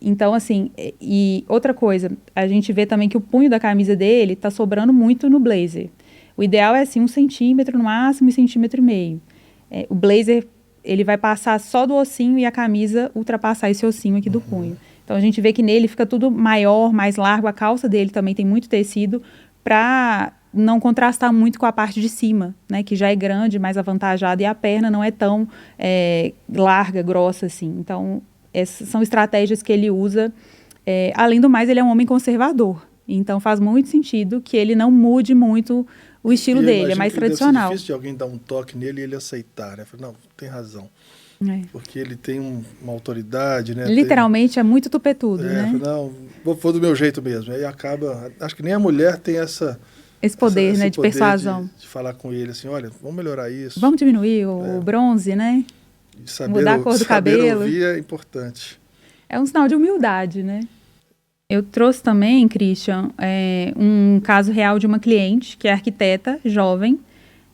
S2: Então, assim, e outra coisa, a gente vê também que o punho da camisa dele tá sobrando muito no blazer. O ideal é, assim, 1 centímetro, no máximo 1,5 centímetros. O blazer, ele vai passar só do ossinho e a camisa ultrapassar esse ossinho aqui do punho. Então, a gente vê que nele fica tudo maior, mais largo. A calça dele também tem muito tecido para não contrastar muito com a parte de cima, né? Que já é grande, mais avantajada, e a perna não é tão larga, grossa assim. Então, essas são estratégias que ele usa. Além do mais, ele é um homem conservador. Então, faz muito sentido que ele não mude muito o estilo dele, é mais tradicional.
S1: É difícil de alguém dar um toque nele e ele aceitar, né? Não, tem razão. Porque ele tem uma autoridade, né?
S2: Literalmente é muito tupetudo, né?
S1: Não, vou do meu jeito mesmo. Aí acaba... Acho que nem a mulher tem
S2: esse poder, né, de persuasão.
S1: De falar com ele assim, olha, vamos melhorar isso.
S2: Vamos diminuir o bronze, né? Mudar a cor do cabelo.
S1: Ouvir é importante.
S2: É um sinal de humildade, né? Eu trouxe também, Christian, um caso real de uma cliente que é arquiteta, jovem,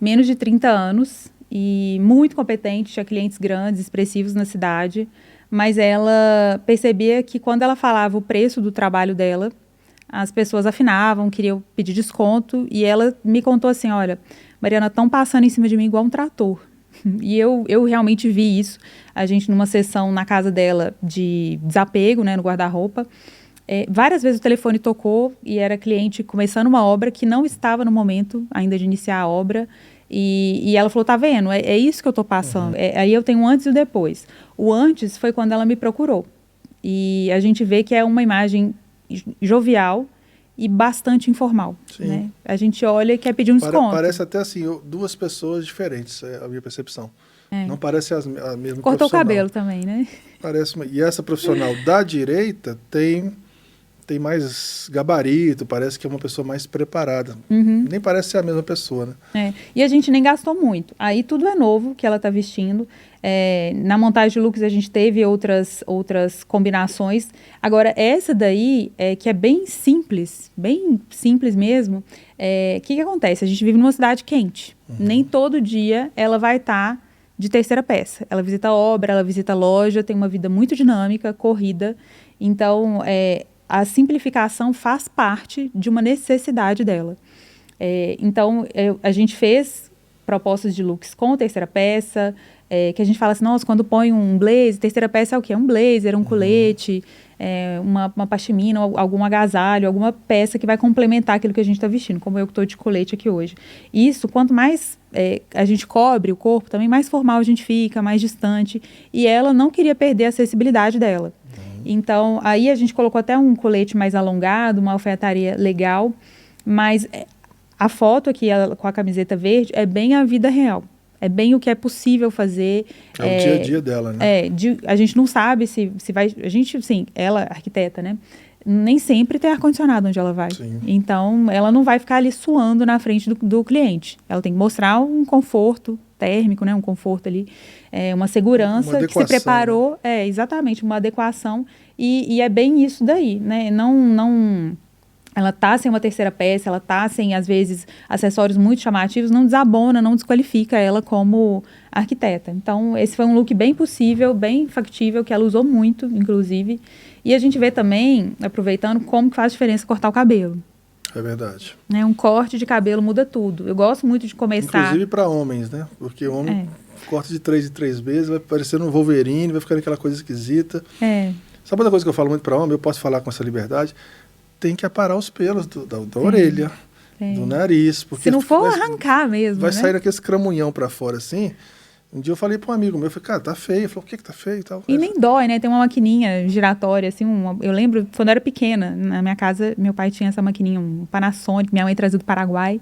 S2: menos de 30 anos e muito competente, tinha clientes grandes, expressivos na cidade, mas ela percebia que quando ela falava o preço do trabalho dela, as pessoas afinavam, queriam pedir desconto, e ela me contou assim, olha, Mariana, estão passando em cima de mim igual um trator. E eu realmente vi isso, a gente numa sessão na casa dela de desapego, né, no guarda-roupa. Várias vezes o telefone tocou e era cliente começando uma obra que não estava no momento ainda de iniciar a obra. E ela falou, tá vendo, é isso que eu tô passando. Aí eu tenho um antes e o depois. O antes foi quando ela me procurou. E a gente vê que é uma imagem jovial e bastante informal. Né? A gente olha e quer pedir um desconto.
S1: Parece até assim, duas pessoas diferentes, é a minha percepção. Não parece a mesma
S2: Cortou o cabelo também, né?
S1: Parece e essa profissional da direita tem mais gabarito, parece que é uma pessoa mais preparada. Nem parece ser a mesma pessoa, né?
S2: E a gente nem gastou muito. Aí tudo é novo que ela está vestindo. Na montagem de looks a gente teve outras combinações. Agora, essa daí, que é bem simples mesmo, que acontece? A gente vive numa cidade quente. Nem todo dia ela vai estar de terceira peça. Ela visita obra, ela visita loja, tem uma vida muito dinâmica, corrida. Então, a simplificação faz parte de uma necessidade dela. Então, a gente fez propostas de looks com terceira peça, que a gente fala assim, nossa, quando põe um blazer, terceira peça é o quê? Um blazer, um colete, uma pashmina, algum agasalho, alguma peça que vai complementar aquilo que a gente está vestindo, como eu que estou de colete aqui hoje. Isso, quanto mais a gente cobre o corpo, também mais formal a gente fica, mais distante, e ela não queria perder a acessibilidade dela. Então, aí a gente colocou até um colete mais alongado, uma alfaiataria legal, mas a foto aqui com a camiseta verde é bem a vida real. É bem o que é possível fazer.
S1: É o dia a dia dela, né?
S2: A gente não sabe se vai... A gente, sim, ela, arquiteta, né? Nem sempre tem ar-condicionado onde ela vai.
S1: Sim.
S2: Então, ela não vai ficar ali suando na frente do cliente. Ela tem que mostrar um conforto térmico, né? Um conforto ali, uma segurança que se preparou. Né? Exatamente, uma adequação. E é bem isso daí, né? Ela tá sem uma terceira peça, ela tá sem, às vezes, acessórios muito chamativos, não desabona, não desqualifica ela como arquiteta. Então, esse foi um look bem possível, bem factível, que ela usou muito, inclusive. E a gente vê também, aproveitando, como que faz diferença cortar o cabelo.
S1: É verdade.
S2: Um corte de cabelo muda tudo. Eu gosto muito de começar...
S1: Inclusive para homens, né? Porque homem corta de 3 em 3 vezes, vai parecendo um Wolverine, vai ficando aquela coisa esquisita. Sabe outra coisa que eu falo muito para homem? Eu posso falar com essa liberdade? Tem que aparar os pelos da orelha, do nariz. Porque
S2: se não for arrancar mesmo,
S1: vai
S2: né?
S1: sair aquele cramunhão para fora assim. Um dia eu falei para um amigo meu, eu falei, cara, tá feio. Ele falou, por que tá feio e tal?
S2: E nem dói, né? Tem uma maquininha giratória, assim, eu lembro, quando eu era pequena, na minha casa, meu pai tinha essa maquininha, um Panasonic, minha mãe trazia do Paraguai,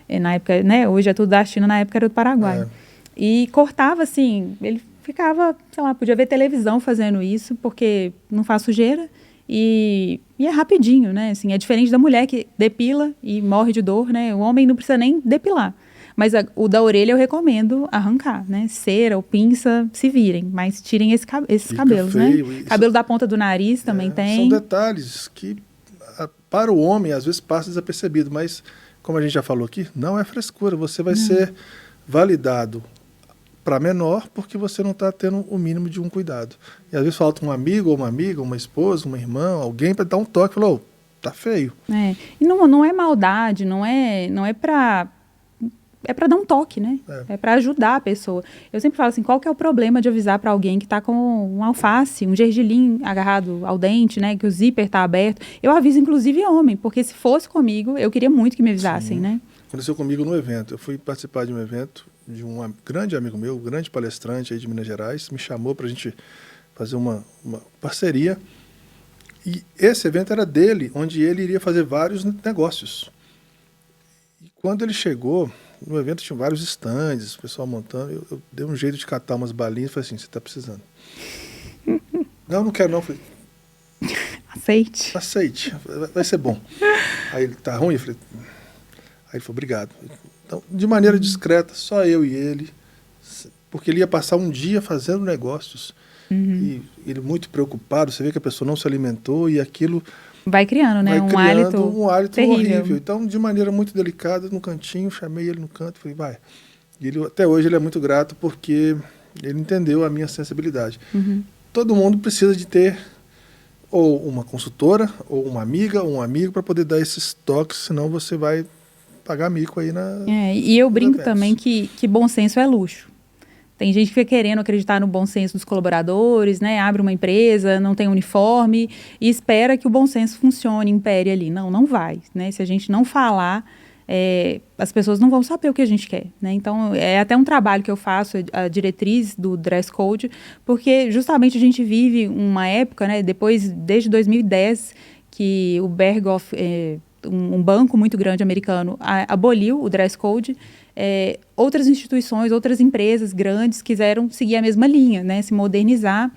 S2: na época, né? Hoje é tudo da China, na época era do Paraguai. E cortava, assim, ele ficava, sei lá, podia ver televisão fazendo isso, porque não faz sujeira, e é rapidinho, né? Assim, é diferente da mulher que depila e morre de dor, né? O homem não precisa nem depilar. Mas o da orelha eu recomendo arrancar, né? Cera ou pinça, se virem. Mas tirem esses cabelos,
S1: feio,
S2: né? Cabelo da ponta do nariz também tem.
S1: São detalhes que, para o homem, às vezes passa desapercebido. Mas, como a gente já falou aqui, não é frescura. Você vai ser validado para menor porque você não está tendo o mínimo de um cuidado. E às vezes falta um amigo ou uma amiga, uma esposa, uma irmã, alguém para dar um toque e falar, tá feio.
S2: E não é maldade, não é para... É para dar um toque, né? É para ajudar a pessoa. Eu sempre falo assim, qual que é o problema de avisar para alguém que está com um alface, um gergelim agarrado ao dente, né? Que o zíper está aberto. Eu aviso, inclusive, homem, porque se fosse comigo, eu queria muito que me avisassem, né?
S1: Aconteceu comigo no evento. Eu fui participar de um evento de um grande amigo meu, grande palestrante aí de Minas Gerais, me chamou para a gente fazer uma parceria. E esse evento era dele, onde ele iria fazer vários negócios. E quando ele chegou... No evento tinha vários estandes, o pessoal montando. Eu dei um jeito de catar umas balinhas e falei assim, você está precisando? Não quero não. Eu falei, aceite, vai ser bom. Aí ele, tá ruim? Eu falei, aí ele falou, obrigado. Então, de maneira discreta, só eu e ele, porque ele ia passar um dia fazendo negócios. E ele muito preocupado, você vê que a pessoa não se alimentou e aquilo...
S2: Vai criando, né?
S1: Um hálito
S2: terrível.
S1: horrível. Então, de maneira muito delicada, no cantinho, chamei ele no canto, falei, vai. E ele, até hoje ele é muito grato porque ele entendeu a minha sensibilidade. Todo mundo precisa de ter ou uma consultora, ou uma amiga, ou um amigo para poder dar esses toques, senão você vai pagar mico aí na...
S2: E eu brinco também que bom senso é luxo. Tem gente que fica querendo acreditar no bom senso dos colaboradores, né? Abre uma empresa, não tem uniforme e espera que o bom senso funcione, impere ali. Não vai, né? Se a gente não falar, as pessoas não vão saber o que a gente quer, né? Então, é até um trabalho que eu faço, a diretriz do dress code, porque justamente a gente vive uma época, né? Desde 2010, que o Berghoff... um banco muito grande americano aboliu o dress code, outras instituições, outras empresas grandes quiseram seguir a mesma linha, né, se modernizar,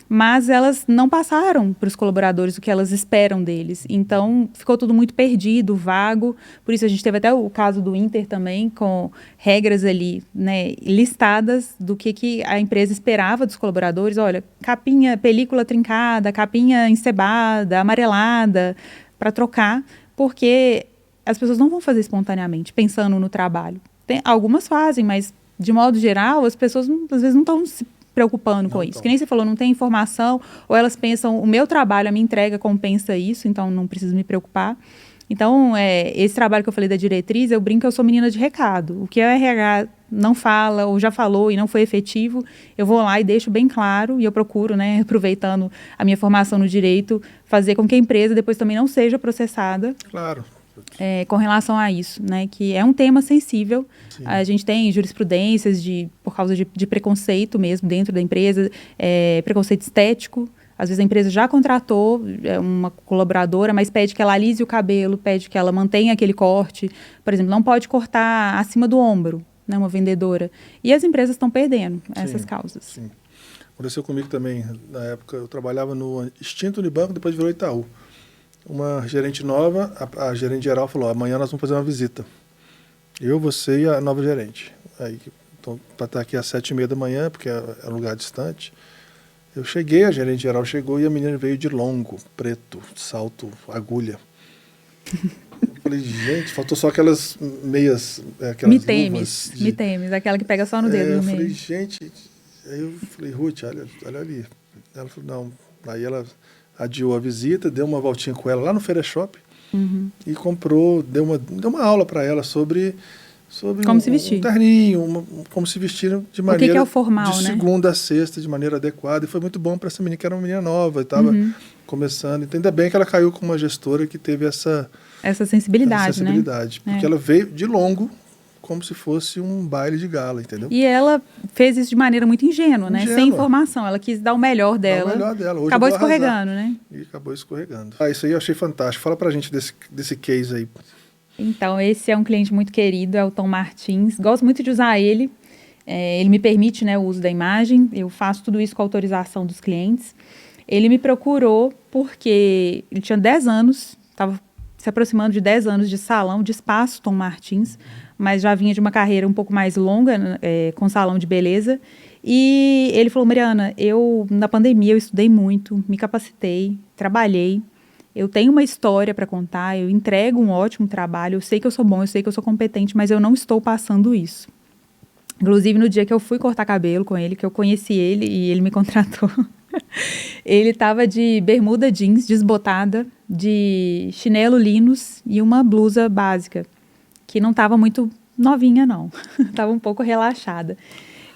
S2: mas elas não passaram para os colaboradores o que elas esperam deles. Então, ficou tudo muito perdido, vago. Por isso, a gente teve até o caso do Inter também, com regras ali, né, listadas do que a empresa esperava dos colaboradores. Olha, película trincada, capinha encebada, amarelada, para trocar, porque as pessoas não vão fazer espontaneamente, pensando no trabalho. Algumas fazem, mas, de modo geral, as pessoas às vezes não estão se preocupando com isso. Que nem você falou, não tem informação, ou elas pensam, o meu trabalho, a minha entrega compensa isso, então não preciso me preocupar. Então, esse trabalho que eu falei da diretriz, eu brinco que eu sou menina de recado. O que a RH não fala, ou já falou e não foi efetivo, eu vou lá e deixo bem claro, e eu procuro, né, aproveitando a minha formação no direito, fazer com que a empresa depois também não seja processada.
S1: Claro.
S2: Com relação a isso, né, que é um tema sensível.
S1: Sim.
S2: A gente tem jurisprudências por causa de preconceito mesmo dentro da empresa, preconceito estético. Às vezes a empresa já contratou uma colaboradora, mas pede que ela alise o cabelo, pede que ela mantenha aquele corte. Por exemplo, não pode cortar acima do ombro, né, uma vendedora. E as empresas estão perdendo essas causas.
S1: Sim. Aconteceu comigo também. Na época, eu trabalhava no extinto Unibanco, depois virou Itaú. Uma gerente nova, a gerente geral falou, amanhã nós vamos fazer uma visita. Eu, você e a nova gerente. Aí, então, para estar aqui às 7h30 da manhã, porque é um lugar distante. Eu cheguei, a gerente geral chegou e a menina veio de longo, preto, salto, agulha. Eu falei, gente, faltou só aquelas meias, aquelas luvas.
S2: Mitemes, aquela que pega só no dedo no meio.
S1: Eu falei, gente... Aí eu falei, Ruth, olha ali. Ela falou, não. Aí ela adiou a visita, deu uma voltinha com ela lá no Feira Shop e comprou, deu uma aula para ela sobre sobre
S2: como se vestir.
S1: Um terninho, como se vestir de maneira
S2: que é o formal,
S1: de
S2: né?
S1: segunda a sexta, de maneira adequada. E foi muito bom para essa menina, que era uma menina nova e estava começando. Então, ainda bem que ela caiu com uma gestora que teve essa
S2: sensibilidade,
S1: né? Porque ela veio de longo, como se fosse um baile de gala, entendeu?
S2: E ela fez isso de maneira muito ingênua, né? Sem informação. Ela quis dar o melhor dela.
S1: Hoje
S2: acabou escorregando, né?
S1: E acabou escorregando. Isso aí eu achei fantástico. Fala pra gente desse case aí.
S2: Então, esse é um cliente muito querido, é o Tom Martins. Gosto muito de usar ele. Ele me permite, né, o uso da imagem. Eu faço tudo isso com autorização dos clientes. Ele me procurou porque ele tinha 10 anos, estava se aproximando de 10 anos de salão, de espaço Tom Martins, mas já vinha de uma carreira um pouco mais longa com salão de beleza. E ele falou: Mariana, na pandemia eu estudei muito, me capacitei, trabalhei. Eu tenho uma história para contar, eu entrego um ótimo trabalho, eu sei que eu sou bom, eu sei que eu sou competente, mas eu não estou passando isso. Inclusive, no dia que eu fui cortar cabelo com ele, que eu conheci ele e ele me contratou, ele estava de bermuda jeans desbotada, de chinelo Linus e uma blusa básica, que não estava muito novinha, não. Estava um pouco relaxada.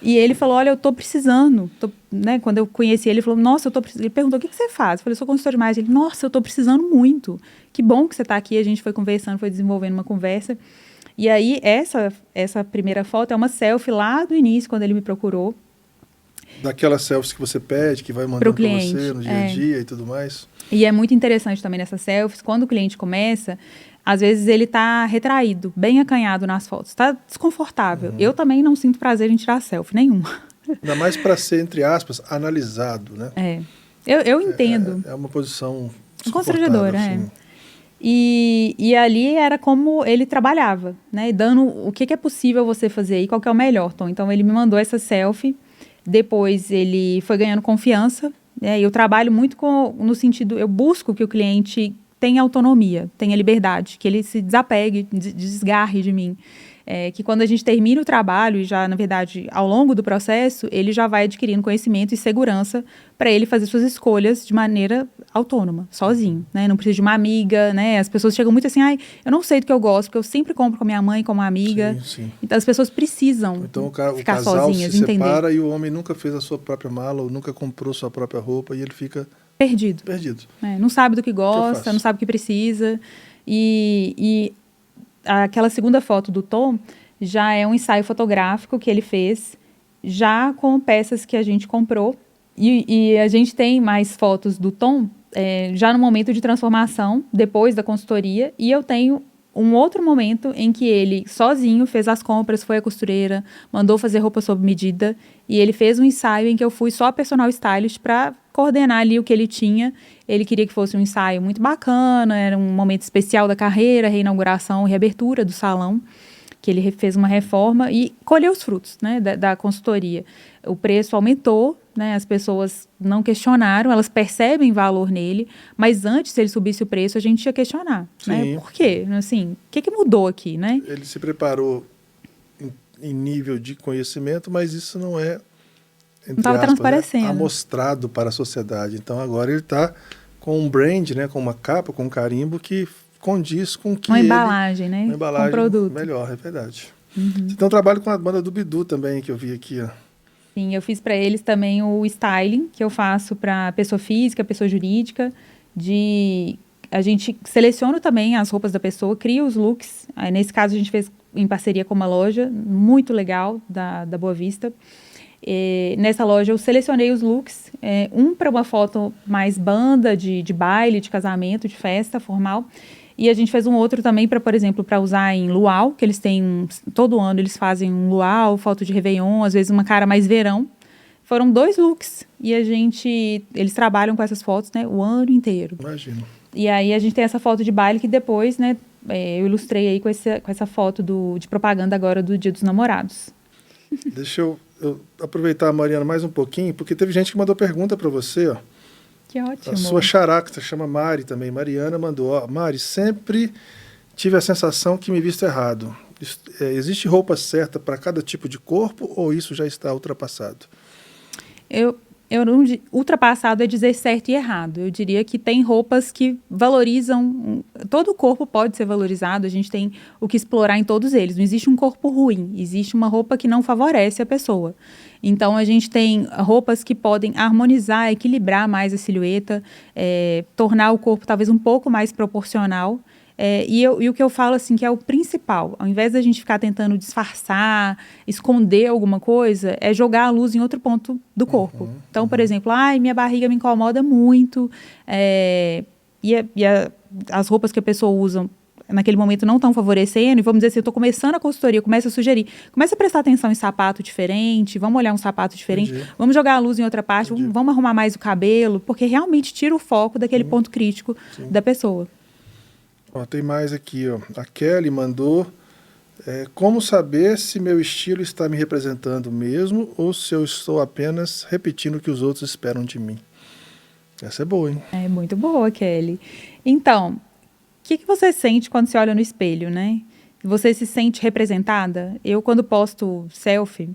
S2: E ele falou: olha, eu estou precisando. Né? Quando eu conheci ele, ele falou: nossa, eu estou precisando. Ele perguntou: o que você faz? Eu falei: sou consultor de imagem. Ele: nossa, eu estou precisando muito. Que bom que você está aqui. A gente foi conversando, foi desenvolvendo uma conversa. E aí, essa primeira foto é uma selfie lá do início, quando ele me procurou.
S1: Daquelas selfies que você pede, que vai mandando para você no dia a dia e tudo mais.
S2: E é muito interessante também nessas selfies, quando o cliente começa, às vezes ele está retraído, bem acanhado nas fotos, está desconfortável. Eu também não sinto prazer em tirar selfie nenhum.
S1: Ainda mais para ser, entre aspas, analisado, né?
S2: Eu entendo.
S1: É uma posição
S2: constrangedora, E ali era como ele trabalhava, né? Dando o que é possível você fazer e qual que é o melhor, Tom. Então, ele me mandou essa selfie, depois ele foi ganhando confiança, né? Eu trabalho muito no sentido, eu busco que o cliente tenha autonomia, tenha liberdade, que ele se desapegue, desgarre de mim. Que quando a gente termina o trabalho, e já, na verdade, ao longo do processo, ele já vai adquirindo conhecimento e segurança para ele fazer suas escolhas de maneira autônoma, sozinho, né? Não precisa de uma amiga, né? As pessoas chegam muito assim: eu não sei do que eu gosto, porque eu sempre compro com a minha mãe, com uma amiga.
S1: Sim.
S2: Então, as pessoas precisam ficar
S1: casal
S2: sozinhas,
S1: se
S2: entender.
S1: separa e o homem nunca fez a sua própria mala ou nunca comprou sua própria roupa e ele fica
S2: perdido. Não sabe do que gosta, não sabe o que precisa. E aquela segunda foto do Tom já é um ensaio fotográfico que ele fez, já com peças que a gente comprou. E a gente tem mais fotos do Tom já no momento de transformação, depois da consultoria. E eu tenho um outro momento em que ele, sozinho, fez as compras, foi à costureira, mandou fazer roupa sob medida. E ele fez um ensaio em que eu fui só a personal stylist para coordenar ali o que ele tinha. Ele queria que fosse um ensaio muito bacana, era um momento especial da carreira, reinauguração, reabertura do salão, que ele fez uma reforma e colheu os frutos, né, da consultoria. O preço aumentou, né, as pessoas não questionaram, elas percebem valor nele, mas antes, se ele subisse o preço, a gente ia questionar. Né? Por quê? Assim, o que mudou aqui? Né?
S1: Ele se preparou em nível de conhecimento, mas isso não é, entre aspas,
S2: transparecendo,
S1: amostrado para a sociedade. Então, agora ele está com um brand, né, com uma capa, com um carimbo que condiz com que
S2: uma embalagem, né?
S1: Uma embalagem
S2: com produto.
S1: Melhor, é verdade. Você tem um trabalho com a banda do Bidu também, que eu vi aqui, ó.
S2: Sim, eu fiz para eles também o styling, que eu faço para pessoa física, pessoa jurídica. A gente seleciona também as roupas da pessoa, cria os looks. Aí, nesse caso, a gente fez em parceria com uma loja muito legal da Boa Vista. Nessa loja eu selecionei os looks, um para uma foto mais banda, de baile, de casamento, de festa formal. E a gente fez um outro também para, por exemplo, para usar em luau, que eles têm, todo ano eles fazem um luau, foto de Réveillon, às vezes uma cara mais verão. Foram 2 looks e eles trabalham com essas fotos, né, o ano inteiro.
S1: Imagino.
S2: E aí a gente tem essa foto de baile que depois, né, eu ilustrei aí com essa foto de propaganda agora do Dia dos Namorados.
S1: Deixa eu aproveitar, Mariana, mais um pouquinho, porque teve gente que mandou pergunta para você, ó.
S2: Que ótimo.
S1: A sua xará, que se chama Mari também, Mariana, mandou, ó, Mari, sempre tive a sensação que me visto errado. Existe roupa certa para cada tipo de corpo ou isso já está ultrapassado?
S2: Ultrapassado é dizer certo e errado. Eu diria que tem roupas que valorizam. Todo o corpo pode ser valorizado, a gente tem o que explorar em todos eles. Não existe um corpo ruim, existe uma roupa que não favorece a pessoa. Então, a gente tem roupas que podem harmonizar, equilibrar mais a silhueta, tornar o corpo talvez um pouco mais proporcional. E o que eu falo, assim, que é o principal, ao invés da gente ficar tentando disfarçar, esconder alguma coisa, é jogar a luz em outro ponto do corpo. Então, por exemplo, minha barriga me incomoda muito, as roupas que a pessoa usa naquele momento não estão favorecendo, e vamos dizer assim, eu estou começando a consultoria, começa a sugerir, começa a prestar atenção em sapato diferente, vamos olhar um sapato diferente, vamos jogar a luz em outra parte, vamos arrumar mais o cabelo, porque realmente tira o foco daquele ponto crítico da pessoa.
S1: Tem mais aqui, ó. A Kelly mandou: como saber se meu estilo está me representando mesmo ou se eu estou apenas repetindo o que os outros esperam de mim? Essa é boa, hein?
S2: É muito boa, Kelly. Então, o que você sente quando você olha no espelho, né? Você se sente representada? Eu, quando posto selfie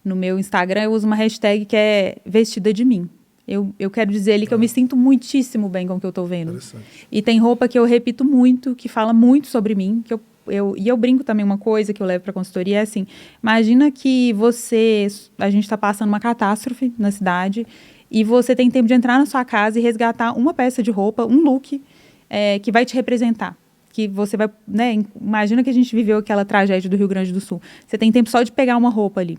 S2: no meu Instagram, eu uso uma hashtag que é vestida de mim. Eu quero dizer ali que eu me sinto muitíssimo bem com o que eu estou vendo. E tem roupa que eu repito muito, que fala muito sobre mim, e eu brinco também uma coisa que eu levo para a consultoria, é assim, imagina que a gente está passando uma catástrofe na cidade, e você tem tempo de entrar na sua casa e resgatar uma peça de roupa, um look, que vai te representar. Que você vai, né, imagina que a gente viveu aquela tragédia do Rio Grande do Sul. Você tem tempo só de pegar uma roupa ali.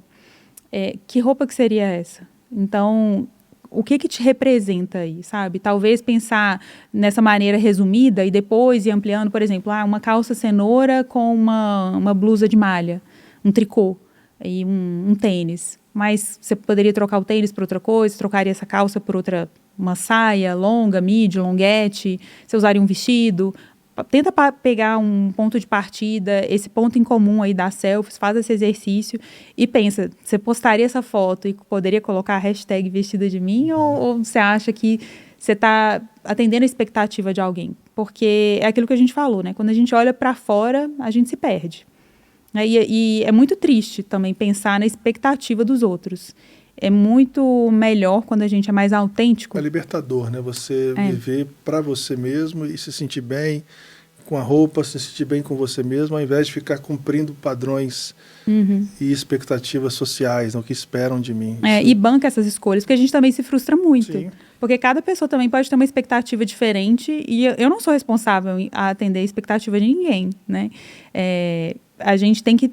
S2: Que roupa que seria essa? Então, o que te representa aí, sabe? Talvez pensar nessa maneira resumida e depois ir ampliando, por exemplo, uma calça cenoura com uma blusa de malha, um tricô e um tênis. Mas você poderia trocar o tênis por outra coisa, trocaria essa calça por uma saia longa, midi, longuete, você usaria um vestido. Tenta pegar um ponto de partida, esse ponto em comum aí das selfies, faz esse exercício e pensa, você postaria essa foto e poderia colocar a hashtag vestida de mim ou você acha que você está atendendo a expectativa de alguém? Porque é aquilo que a gente falou, né? Quando a gente olha para fora, a gente se perde. E é muito triste também pensar na expectativa dos outros. É muito melhor quando a gente é mais autêntico.
S1: É libertador, né? Você viver para você mesmo e se sentir bem com a roupa, se sentir bem com você mesmo, ao invés de ficar cumprindo padrões e expectativas sociais, o que esperam de mim.
S2: E banca essas escolhas, porque a gente também se frustra muito.
S1: Sim.
S2: Porque cada pessoa também pode ter uma expectativa diferente e eu não sou responsável a atender a expectativa de ninguém, né? A gente tem que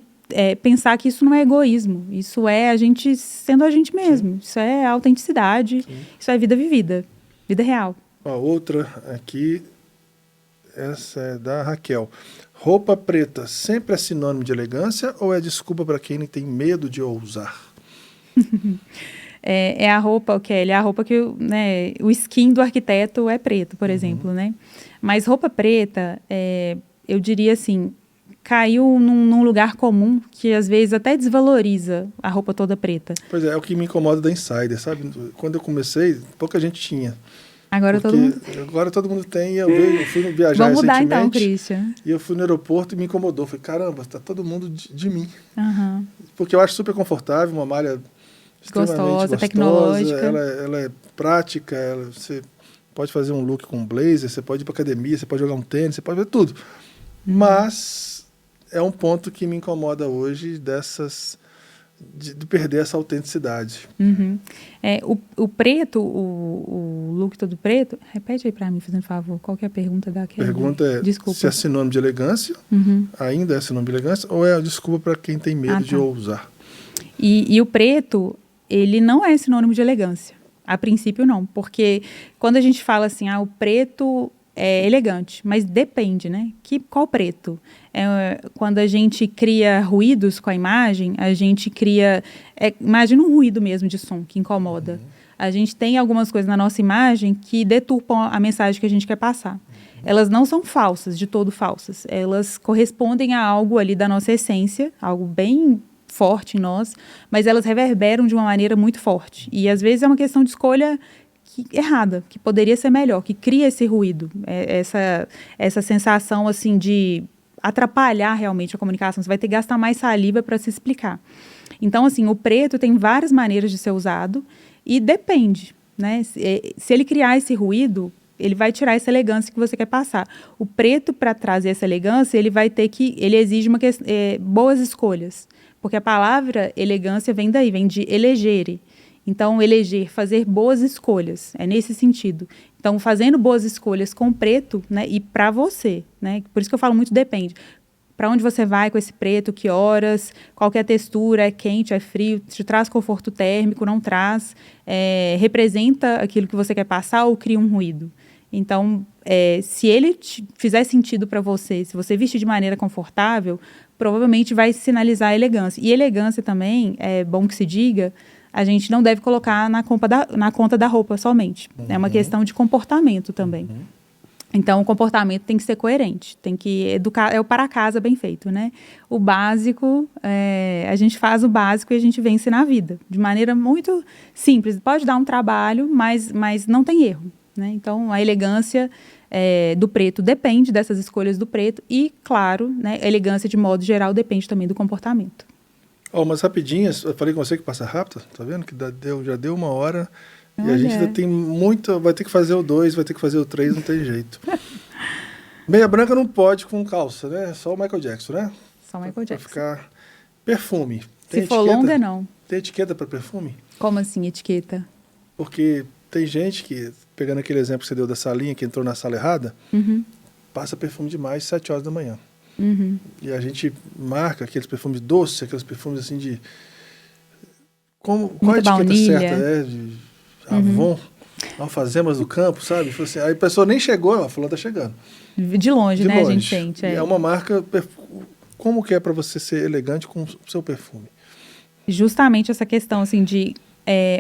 S2: pensar que isso não é egoísmo, isso é a gente sendo a gente mesmo. Sim. Isso é autenticidade. Sim. Isso é vida vivida, vida real.
S1: A outra aqui, essa é da Raquel. Roupa preta sempre é sinônimo de elegância ou é desculpa para quem tem medo de ousar?
S2: É a roupa, Kelly, é a roupa que o skin do arquiteto é preto, por exemplo, né? Mas roupa preta, eu diria assim, caiu num lugar comum que às vezes até desvaloriza a roupa toda preta.
S1: Pois é o que me incomoda da Insider, sabe? Quando eu comecei, pouca gente tinha.
S2: Agora
S1: todo mundo tem, eu fui viajar
S2: Vamos mudar
S1: recentemente.
S2: Então, Christian.
S1: E eu fui no aeroporto e me incomodou. Falei, caramba, está todo mundo de mim.
S2: Uhum.
S1: Porque eu acho super confortável, uma malha extremamente gostosa,
S2: tecnológica.
S1: Ela é prática, você pode fazer um look com um blazer, você pode ir para academia, você pode jogar um tênis, você pode ver tudo. Mas é um ponto que me incomoda hoje de perder essa autenticidade.
S2: O preto, o look todo preto, repete aí para mim, fazendo favor, qual que é a pergunta daquela?
S1: A pergunta é
S2: desculpa.
S1: Se é sinônimo de elegância, ainda é sinônimo de elegância, ou é a desculpa para quem tem medo de ousar?
S2: E o preto, ele não é sinônimo de elegância, a princípio não, porque quando a gente fala assim, o preto é elegante, mas depende, né? Qual preto? Quando a gente cria ruídos com a imagem, a gente cria... imagina um ruído mesmo de som que incomoda. A gente tem algumas coisas na nossa imagem que deturpam a mensagem que a gente quer passar. Elas não são falsas, de todo falsas. Elas correspondem a algo ali da nossa essência, algo bem forte em nós, mas elas reverberam de uma maneira muito forte. E às vezes é uma questão de escolha errada, que poderia ser melhor, que cria esse ruído, essa sensação assim de atrapalhar realmente a comunicação. Você vai ter que gastar mais saliva para se explicar. Então, assim, o preto tem várias maneiras de ser usado E depende, né? Se ele criar esse ruído, ele vai tirar essa elegância que você quer passar. O preto, para trazer essa elegância, ele exige boas escolhas. Porque a palavra elegância vem daí, vem de elegere. Então, eleger, fazer boas escolhas, é nesse sentido. Então, fazendo boas escolhas com preto, né, e para você, né, por isso que eu falo muito depende. Para onde você vai com esse preto, que horas, qual que é a textura, é quente, é frio, te traz conforto térmico, não traz, representa aquilo que você quer passar ou cria um ruído. Então, se ele fizer sentido para você, se você vestir de maneira confortável, provavelmente vai sinalizar elegância. E elegância também, é bom que se diga, a gente não deve colocar na conta da roupa somente. É uma questão de comportamento também. Então, o comportamento tem que ser coerente, tem que educar, é o para casa bem feito, né? O básico, a gente faz o básico e a gente vence na vida, de maneira muito simples. Pode dar um trabalho, mas não tem erro, né? Então, a elegância do preto depende dessas escolhas do preto e, claro, né, a elegância de modo geral depende também do comportamento.
S1: Umas rapidinhas, eu falei com você que passa rápido, tá vendo? Que já deu 1 hora e a gente ainda tem vai ter que fazer o 2, vai ter que fazer o 3, não tem jeito. Meia branca não pode com calça, né? Só o Michael Jackson, né?
S2: Só o Michael Jackson.
S1: Pra ficar perfume.
S2: Se for longa, não.
S1: Tem etiqueta para perfume?
S2: Como assim, etiqueta?
S1: Porque tem gente que, pegando aquele exemplo que você deu da salinha, que entrou na sala errada, passa perfume demais 7 horas da manhã. E a gente marca aqueles perfumes doces, aqueles perfumes assim de... Qual a etiqueta
S2: baunilha.
S1: certa? De Avon, alfazemas do campo, sabe? Assim, aí a pessoa nem chegou, ela falou, tá chegando.
S2: De longe, né? A gente sente.
S1: É uma marca... Como que é para você ser elegante com o seu perfume?
S2: Justamente essa questão assim, de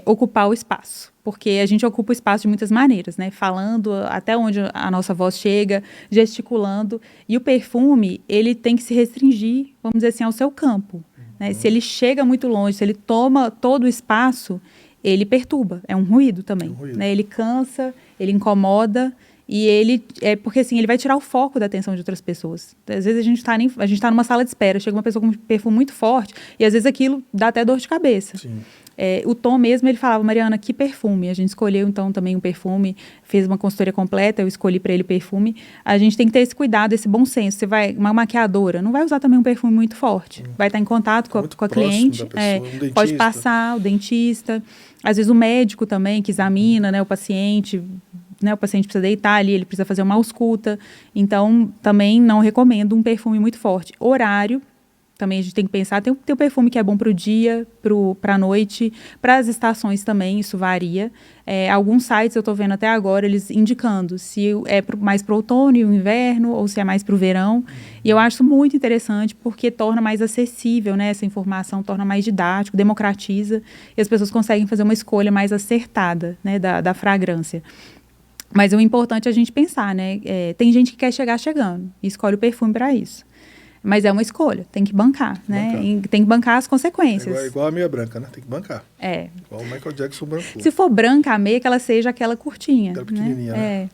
S2: ocupar o espaço. Porque a gente ocupa o espaço de muitas maneiras, né? Falando até onde a nossa voz chega, gesticulando. E o perfume, ele tem que se restringir, vamos dizer assim, ao seu campo. Né? Se ele chega muito longe, se ele toma todo o espaço, ele perturba. É um ruído também. Né? Ele cansa, ele incomoda. E porque assim, ele vai tirar o foco da atenção de outras pessoas. Às vezes a gente tá numa sala de espera, chega uma pessoa com um perfume muito forte, e às vezes aquilo dá até dor de cabeça.
S1: Sim.
S2: O Tom mesmo, ele falava, Mariana, que perfume? A gente escolheu, então, também um perfume, fez uma consultoria completa, eu escolhi para ele perfume. A gente tem que ter esse cuidado, esse bom senso. Uma maquiadora, não vai usar também um perfume muito forte. Vai estar em contato com a cliente. Pode passar, o dentista. Às vezes o médico também, que examina, né, o paciente... Né, o paciente precisa deitar ali, ele precisa fazer uma ausculta. Então, também não recomendo um perfume muito forte. Horário, também a gente tem que pensar. Tem um perfume que é bom para o dia, para a noite, para as estações também, isso varia. Alguns sites, eu estou vendo até agora, eles indicando se é mais para o outono e o inverno, ou se é mais para o verão. E eu acho muito interessante, porque torna mais acessível, né, essa informação, torna mais didático, democratiza, e as pessoas conseguem fazer uma escolha mais acertada, né, da fragrância. Mas o importante é a gente pensar, né? Tem gente que quer chegar chegando e escolhe o perfume para isso. Mas é uma escolha, tem que bancar, né? Tem que bancar as consequências.
S1: Igual a meia branca, né? Tem que bancar. Igual o Michael Jackson brancou.
S2: Se for branca, a meia, que ela seja aquela curtinha.
S1: Aquela pequenininha,
S2: né?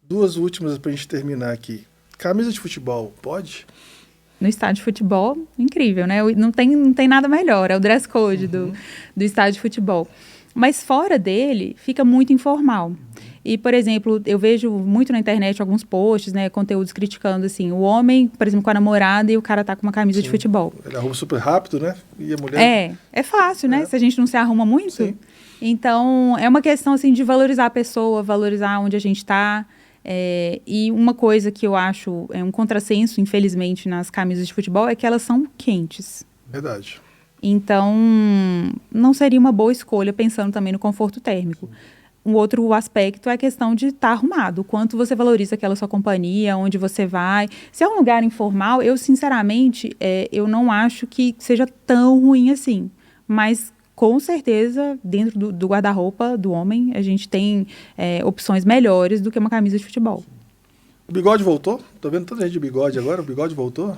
S1: Duas últimas para a gente terminar aqui. Camisa de futebol, pode?
S2: No estádio de futebol, incrível, né? Não tem nada melhor, é o dress code do estádio de futebol. Mas fora dele, fica muito informal. E, por exemplo, eu vejo muito na internet alguns posts, né, conteúdos criticando, assim, o homem, por exemplo, com a namorada e o cara tá com uma camisa de futebol.
S1: Ele arruma super rápido, né? E a mulher...
S2: É fácil, né? Se a gente não se arruma muito.
S1: Sim.
S2: Então, é uma questão, assim, de valorizar a pessoa, valorizar onde a gente está. E uma coisa que eu acho um contrassenso, infelizmente, nas camisas de futebol é que elas são quentes.
S1: Verdade.
S2: Então, não seria uma boa escolha pensando também no conforto térmico. Um outro aspecto é a questão de estar arrumado. O quanto você valoriza aquela sua companhia, onde você vai. Se é um lugar informal, eu, sinceramente, eu não acho que seja tão ruim assim. Mas... com certeza, dentro do guarda-roupa do homem, a gente tem opções melhores do que uma camisa de futebol.
S1: O bigode voltou? Tô vendo tanta gente de bigode agora, o bigode voltou?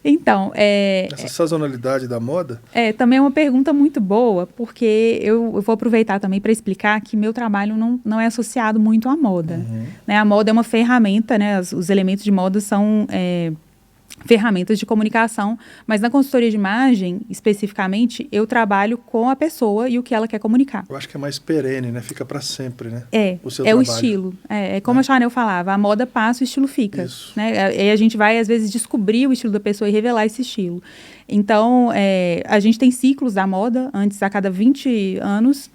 S2: Então,
S1: essa sazonalidade da moda?
S2: Também é uma pergunta muito boa, porque eu vou aproveitar também para explicar que meu trabalho não é associado muito à moda. Né? A moda é uma ferramenta, né? Os elementos de moda são... ferramentas de comunicação, mas na consultoria de imagem, especificamente, eu trabalho com a pessoa e o que ela quer comunicar.
S1: Eu acho que é mais perene, né? Fica para sempre, né?
S2: O trabalho. O estilo. É como a Chanel falava, a moda passa, o estilo fica.
S1: Isso.
S2: Né? E a gente vai, às vezes, descobrir o estilo da pessoa e revelar esse estilo. Então, a gente tem ciclos da moda. Antes, a cada 20 anos,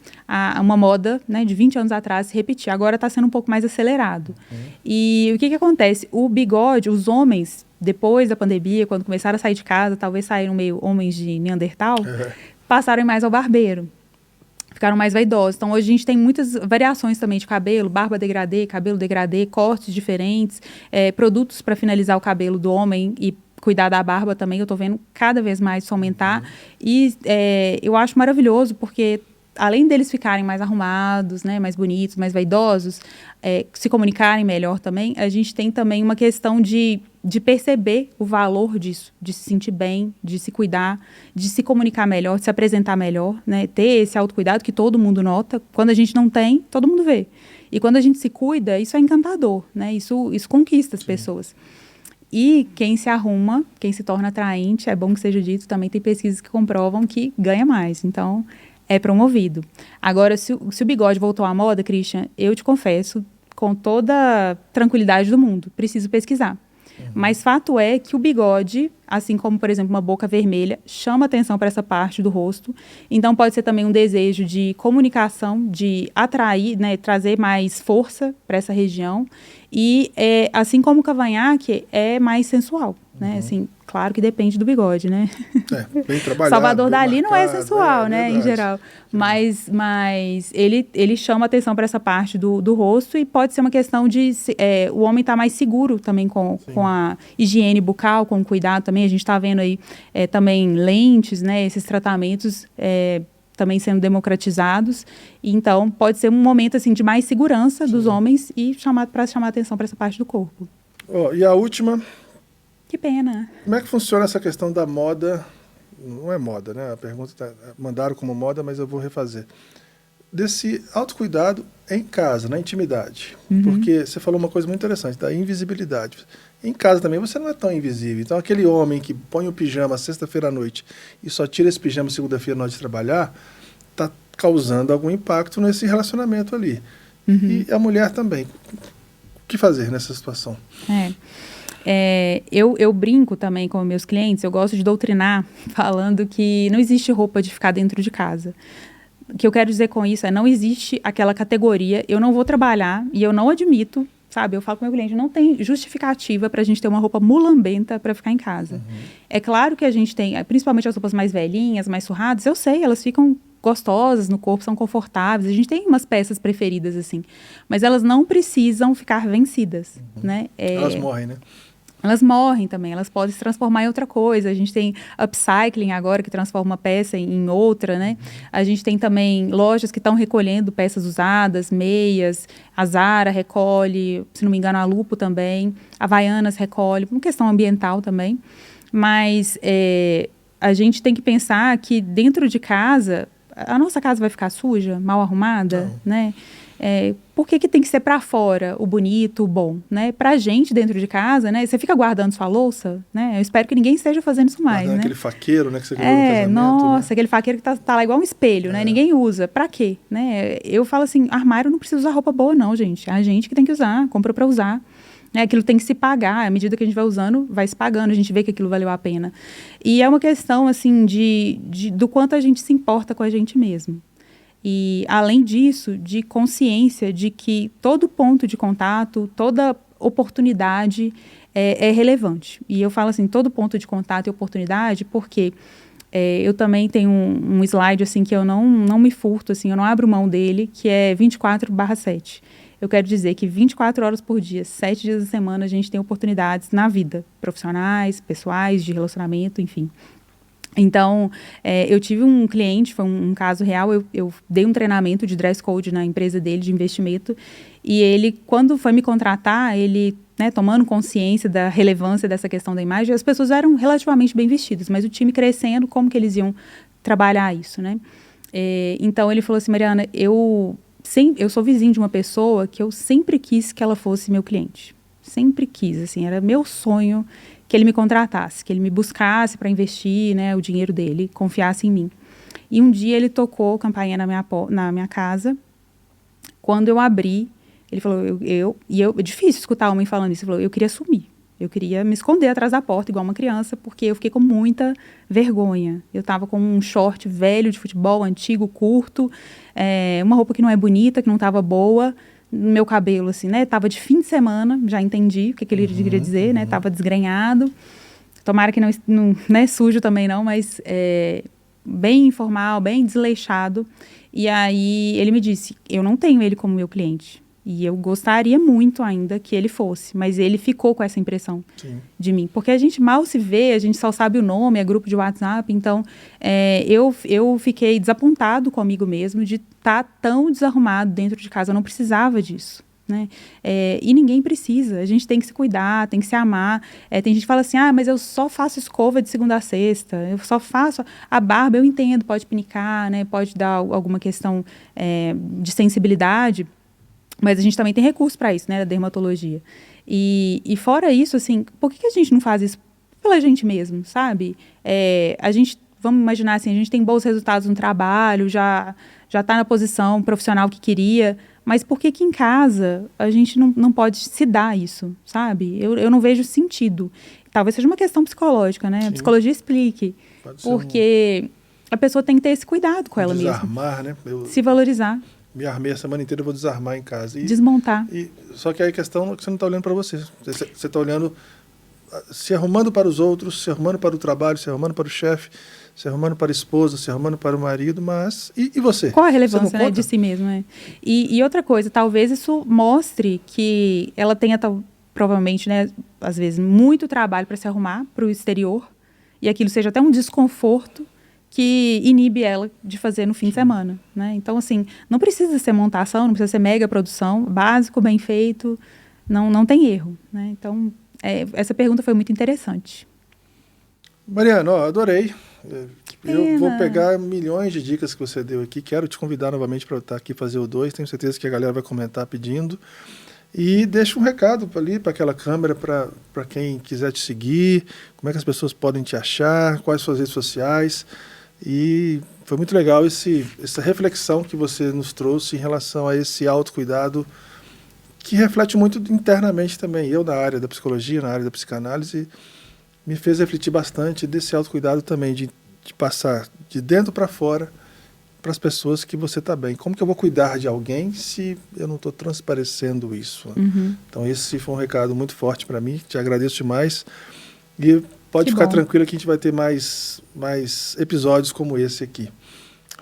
S2: uma moda, né, de 20 anos atrás se repetia. Agora está sendo um pouco mais acelerado. E o que acontece? O bigode, os homens, depois da pandemia, quando começaram a sair de casa, talvez saíram meio homens de Neandertal, passaram mais ao barbeiro. Ficaram mais vaidosos. Então, hoje a gente tem muitas variações também de cabelo, barba degradê, cabelo degradê, cortes diferentes, produtos para finalizar o cabelo do homem e cuidar da barba também. Eu estou vendo cada vez mais isso aumentar. E eu acho maravilhoso, porque além deles ficarem mais arrumados, né, mais bonitos, mais vaidosos, se comunicarem melhor também, a gente tem também uma questão de perceber o valor disso, de se sentir bem, de se cuidar, de se comunicar melhor, de se apresentar melhor, né, ter esse autocuidado que todo mundo nota. Quando a gente não tem, todo mundo vê. E quando a gente se cuida, isso é encantador, né, isso conquista as pessoas. E quem se arruma, quem se torna atraente, é bom que seja dito, também tem pesquisas que comprovam que ganha mais. Então, é promovido. Agora, se o bigode voltou à moda, Christian, eu te confesso, com toda a tranquilidade do mundo, preciso pesquisar. Mas fato é que o bigode, assim como, por exemplo, uma boca vermelha, chama atenção para essa parte do rosto. Então, pode ser também um desejo de comunicação, de atrair, né, trazer mais força para essa região. E, assim como o cavanhaque, é mais sensual. Né? Assim, claro que depende do bigode, né?
S1: Bem trabalhado.
S2: Salvador Dalí não é sensual, né,
S1: verdade.
S2: em geral. Mas ele chama atenção para essa parte do rosto e pode ser uma questão de o homem estar mais seguro também com a higiene bucal, com o cuidado também. A gente está vendo aí também lentes, né, esses tratamentos também sendo democratizados. Então, pode ser um momento assim, de mais segurança dos homens e para chamar atenção para essa parte do corpo.
S1: E a última...
S2: Que pena.
S1: Como é que funciona essa questão da moda? Não é moda, né? A pergunta mandaram como moda, mas eu vou refazer. Desse autocuidado em casa, na intimidade. Porque você falou uma coisa muito interessante, da invisibilidade. Em casa também você não é tão invisível. Então, aquele homem que põe o pijama sexta-feira à noite e só tira esse pijama segunda-feira na hora de trabalhar, está causando algum impacto nesse relacionamento ali. E a mulher também. O que fazer nessa situação?
S2: Eu brinco também com meus clientes, eu gosto de doutrinar falando que não existe roupa de ficar dentro de casa. O que eu quero dizer com isso não existe aquela categoria, eu não vou trabalhar e eu não admito, sabe? Eu falo com o meu cliente, não tem justificativa para a gente ter uma roupa mulambenta para ficar em casa. É claro que a gente tem, principalmente as roupas mais velhinhas, mais surradas, eu sei, elas ficam gostosas no corpo, são confortáveis, a gente tem umas peças preferidas assim, mas elas não precisam ficar vencidas, né?
S1: Elas morrem, né?
S2: Elas morrem também, elas podem se transformar em outra coisa. A gente tem upcycling agora, que transforma uma peça em outra, né? A gente tem também lojas que estão recolhendo peças usadas, meias, a Zara recolhe, se não me engano, a Lupo também, a Havaianas recolhe, uma questão ambiental também. Mas a gente tem que pensar que dentro de casa, a nossa casa vai ficar suja, mal arrumada, né? Por que tem que ser para fora o bonito, o bom, né? Pra gente dentro de casa, né? Você fica guardando sua louça, né? Eu espero que ninguém esteja fazendo isso mais, né?
S1: Aquele faqueiro, né? Que você ganhou no casamento,
S2: nossa,
S1: né?
S2: Aquele faqueiro que tá lá igual um espelho, né? Ninguém usa. Pra quê? Né? Eu falo assim, armário não precisa usar roupa boa não, gente. É a gente que tem que usar, comprou pra usar. Aquilo tem que se pagar, à medida que a gente vai usando, vai se pagando, a gente vê que aquilo valeu a pena. E é uma questão, assim, do quanto a gente se importa com a gente mesmo. E, além disso, de consciência de que todo ponto de contato, toda oportunidade é relevante. E eu falo assim, todo ponto de contato e oportunidade, porque eu também tenho um slide assim, que eu não me furto, assim, eu não abro mão dele, que é 24/7. Eu quero dizer que 24 horas por dia, 7 dias da semana, a gente tem oportunidades na vida, profissionais, pessoais, de relacionamento, enfim. Então, eu tive um cliente, foi um caso real, eu dei um treinamento de dress code na empresa dele, de investimento, e ele, quando foi me contratar, ele, né, tomando consciência da relevância dessa questão da imagem, as pessoas eram relativamente bem vestidas, mas o time crescendo, como que eles iam trabalhar isso, né? Então, ele falou assim, Mariana, eu sou vizinho de uma pessoa que eu sempre quis que ela fosse meu cliente. Sempre quis, assim, era meu sonho que ele me contratasse, que ele me buscasse para investir, né, o dinheiro dele, confiasse em mim. E um dia ele tocou campainha na minha casa. Quando eu abri, ele falou, é difícil escutar homem falando isso, ele falou, eu queria sumir. Eu queria me esconder atrás da porta, igual uma criança, porque eu fiquei com muita vergonha. Eu estava com um short velho de futebol, antigo, curto, uma roupa que não é bonita, que não estava boa, meu cabelo, assim, né? Tava de fim de semana, já entendi o que ele queria dizer, né? Tava desgrenhado. Tomara que não né, sujo também não, mas bem informal, bem desleixado. E aí ele me disse, eu não tenho ele como meu cliente. E eu gostaria muito ainda que ele fosse, mas ele ficou com essa impressão de mim. Porque a gente mal se vê, a gente só sabe o nome, é grupo de WhatsApp. Então, eu fiquei desapontado comigo mesmo de estar tão desarrumado dentro de casa. Eu não precisava disso, né? E ninguém precisa. A gente tem que se cuidar, tem que se amar. Tem gente que fala assim, mas eu só faço escova de segunda a sexta. Eu só faço a barba, eu entendo, pode pinicar, né? Pode dar alguma questão de sensibilidade. Mas a gente também tem recurso para isso, né, da dermatologia. E fora isso, assim, por que a gente não faz isso pela gente mesmo, sabe? Vamos imaginar assim, a gente tem bons resultados no trabalho, já está na posição profissional que queria, mas por que em casa a gente não pode se dar isso, sabe? Eu não vejo sentido. Talvez seja uma questão psicológica, né? Sim. A psicologia explique. Porque a pessoa tem que ter esse cuidado com ela mesma.
S1: Desarmar, né?
S2: Se valorizar.
S1: Me armei a semana inteira, eu vou desarmar em casa.
S2: Desmontar.
S1: Só que aí a questão é que você não está olhando para você. Você está olhando, se arrumando para os outros, se arrumando para o trabalho, se arrumando para o chefe, se arrumando para a esposa, se arrumando para o marido, mas... E você?
S2: Qual a relevância, né, de si mesmo? Né? E outra coisa, talvez isso mostre que ela tenha, provavelmente, né, às vezes, muito trabalho para se arrumar para o exterior, e aquilo seja até um desconforto que inibe ela de fazer no fim de semana, né? Então, assim, não precisa ser montação, não precisa ser mega produção, básico, bem feito, não tem erro, né? Então, essa pergunta foi muito interessante.
S1: Mariana, adorei. Eu vou pegar milhões de dicas que você deu aqui, quero te convidar novamente para eu estar aqui fazer o 2, tenho certeza que a galera vai comentar pedindo. E deixa um recado ali para aquela câmera, para quem quiser te seguir, como é que as pessoas podem te achar, quais suas redes sociais. E foi muito legal essa reflexão que você nos trouxe em relação a esse autocuidado, que reflete muito internamente também. Eu, na área da psicologia, na área da psicanálise, me fez refletir bastante desse autocuidado também, de passar de dentro para fora para as pessoas que você está bem. Como que eu vou cuidar de alguém se eu não estou transparecendo isso?
S2: Uhum.
S1: Então esse foi um recado muito forte para mim, te agradeço demais. E pode ficar tranquilo que a gente vai ter mais episódios como esse aqui.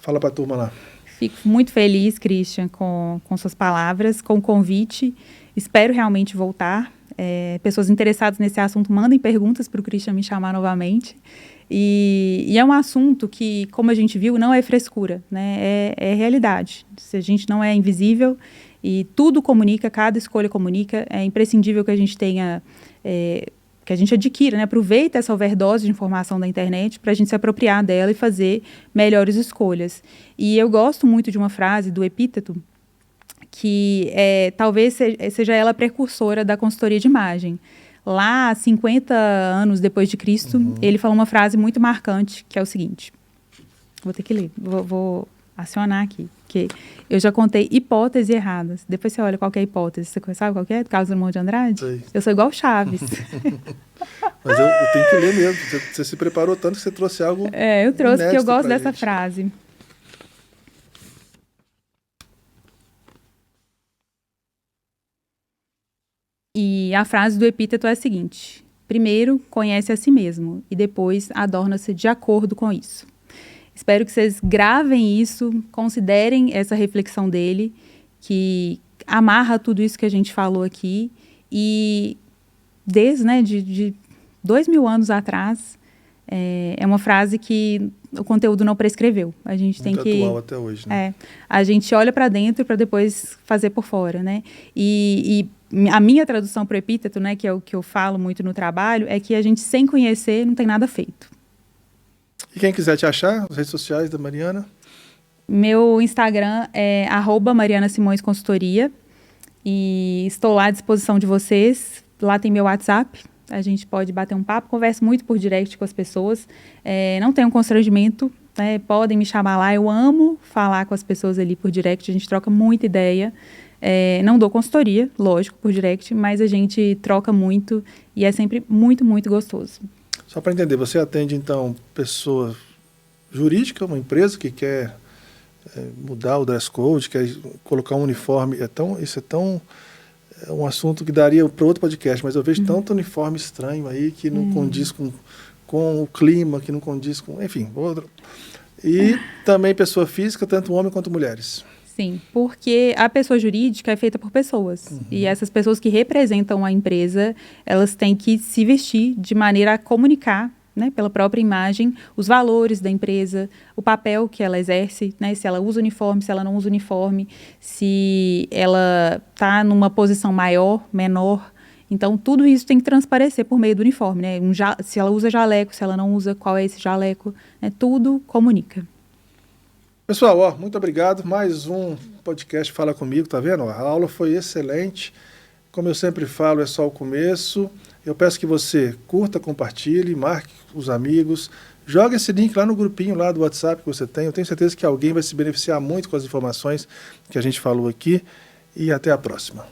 S1: Fala para a turma lá.
S2: Fico muito feliz, Christian, com suas palavras, com o convite. Espero realmente voltar. Pessoas interessadas nesse assunto, mandem perguntas para o Christian me chamar novamente. E é um assunto que, como a gente viu, não é frescura, né? É realidade. Se a gente não é invisível e tudo comunica, cada escolha comunica, é imprescindível que a gente tenha... que a gente adquira, né? Aproveita essa overdose de informação da internet para a gente se apropriar dela e fazer melhores escolhas. E eu gosto muito de uma frase do Epíteto, que talvez seja ela a precursora da consultoria de imagem. Lá, 50 anos depois de Cristo, ele falou uma frase muito marcante, que é o seguinte. Vou ter que ler, vou acionar aqui, que eu já contei hipóteses erradas. Depois você olha qual que é a hipótese. Você sabe qual que é? Carlos Drummond de Andrade?
S1: Sei.
S2: Eu sou igual o Chaves.
S1: Mas eu tenho que ler mesmo. Você se preparou tanto que você trouxe algo
S2: eu trouxe, porque eu gosto dessa frase. E a frase do Epíteto é a seguinte: primeiro, conhece a si mesmo e depois adorna-se de acordo com isso. Espero que vocês gravem isso, considerem essa reflexão dele, que amarra tudo isso que a gente falou aqui. E desde, né, de 2000 anos atrás, é uma frase que o conteúdo não prescreveu. A gente
S1: muito
S2: tem que...
S1: atual até hoje, né?
S2: A gente olha para dentro para depois fazer por fora, né? E a minha tradução para o Epíteto, né, que é o que eu falo muito no trabalho, é que a gente, sem conhecer, não tem nada feito.
S1: E quem quiser te achar, as redes sociais da Mariana?
S2: Meu Instagram é @MarianaSimõesConsultoria e estou lá à disposição de vocês lá tem meu WhatsApp, a gente pode bater um papo, converso muito por direct com as pessoas, não tenho constrangimento, né, podem me chamar lá, eu amo falar com as pessoas ali por direct, a gente troca muita ideia, não dou consultoria, lógico, por direct, mas a gente troca muito e é sempre muito, muito gostoso.
S1: Só para entender, você atende, então, pessoa jurídica, uma empresa que quer mudar o dress code, quer colocar um uniforme, isso é tão... É um assunto que daria para outro podcast, mas eu vejo tanto uniforme estranho aí que não condiz com o clima, que não condiz com... Enfim, outro. E também pessoa física, tanto homem quanto mulheres.
S2: Sim, porque a pessoa jurídica é feita por pessoas. E essas pessoas que representam a empresa, elas têm que se vestir de maneira a comunicar, né, pela própria imagem, os valores da empresa, o papel que ela exerce, né, se ela usa uniforme, se ela não usa uniforme, se ela está numa posição maior, menor. Então, tudo isso tem que transparecer por meio do uniforme, né? Se ela usa jaleco, se ela não usa, qual é esse jaleco, né? Tudo comunica.
S1: Pessoal, muito obrigado. Mais um podcast Fala Comigo, tá vendo? A aula foi excelente. Como eu sempre falo, é só o começo. Eu peço que você curta, compartilhe, marque os amigos, jogue esse link lá no grupinho lá do WhatsApp que você tem. Eu tenho certeza que alguém vai se beneficiar muito com as informações que a gente falou aqui. E até a próxima.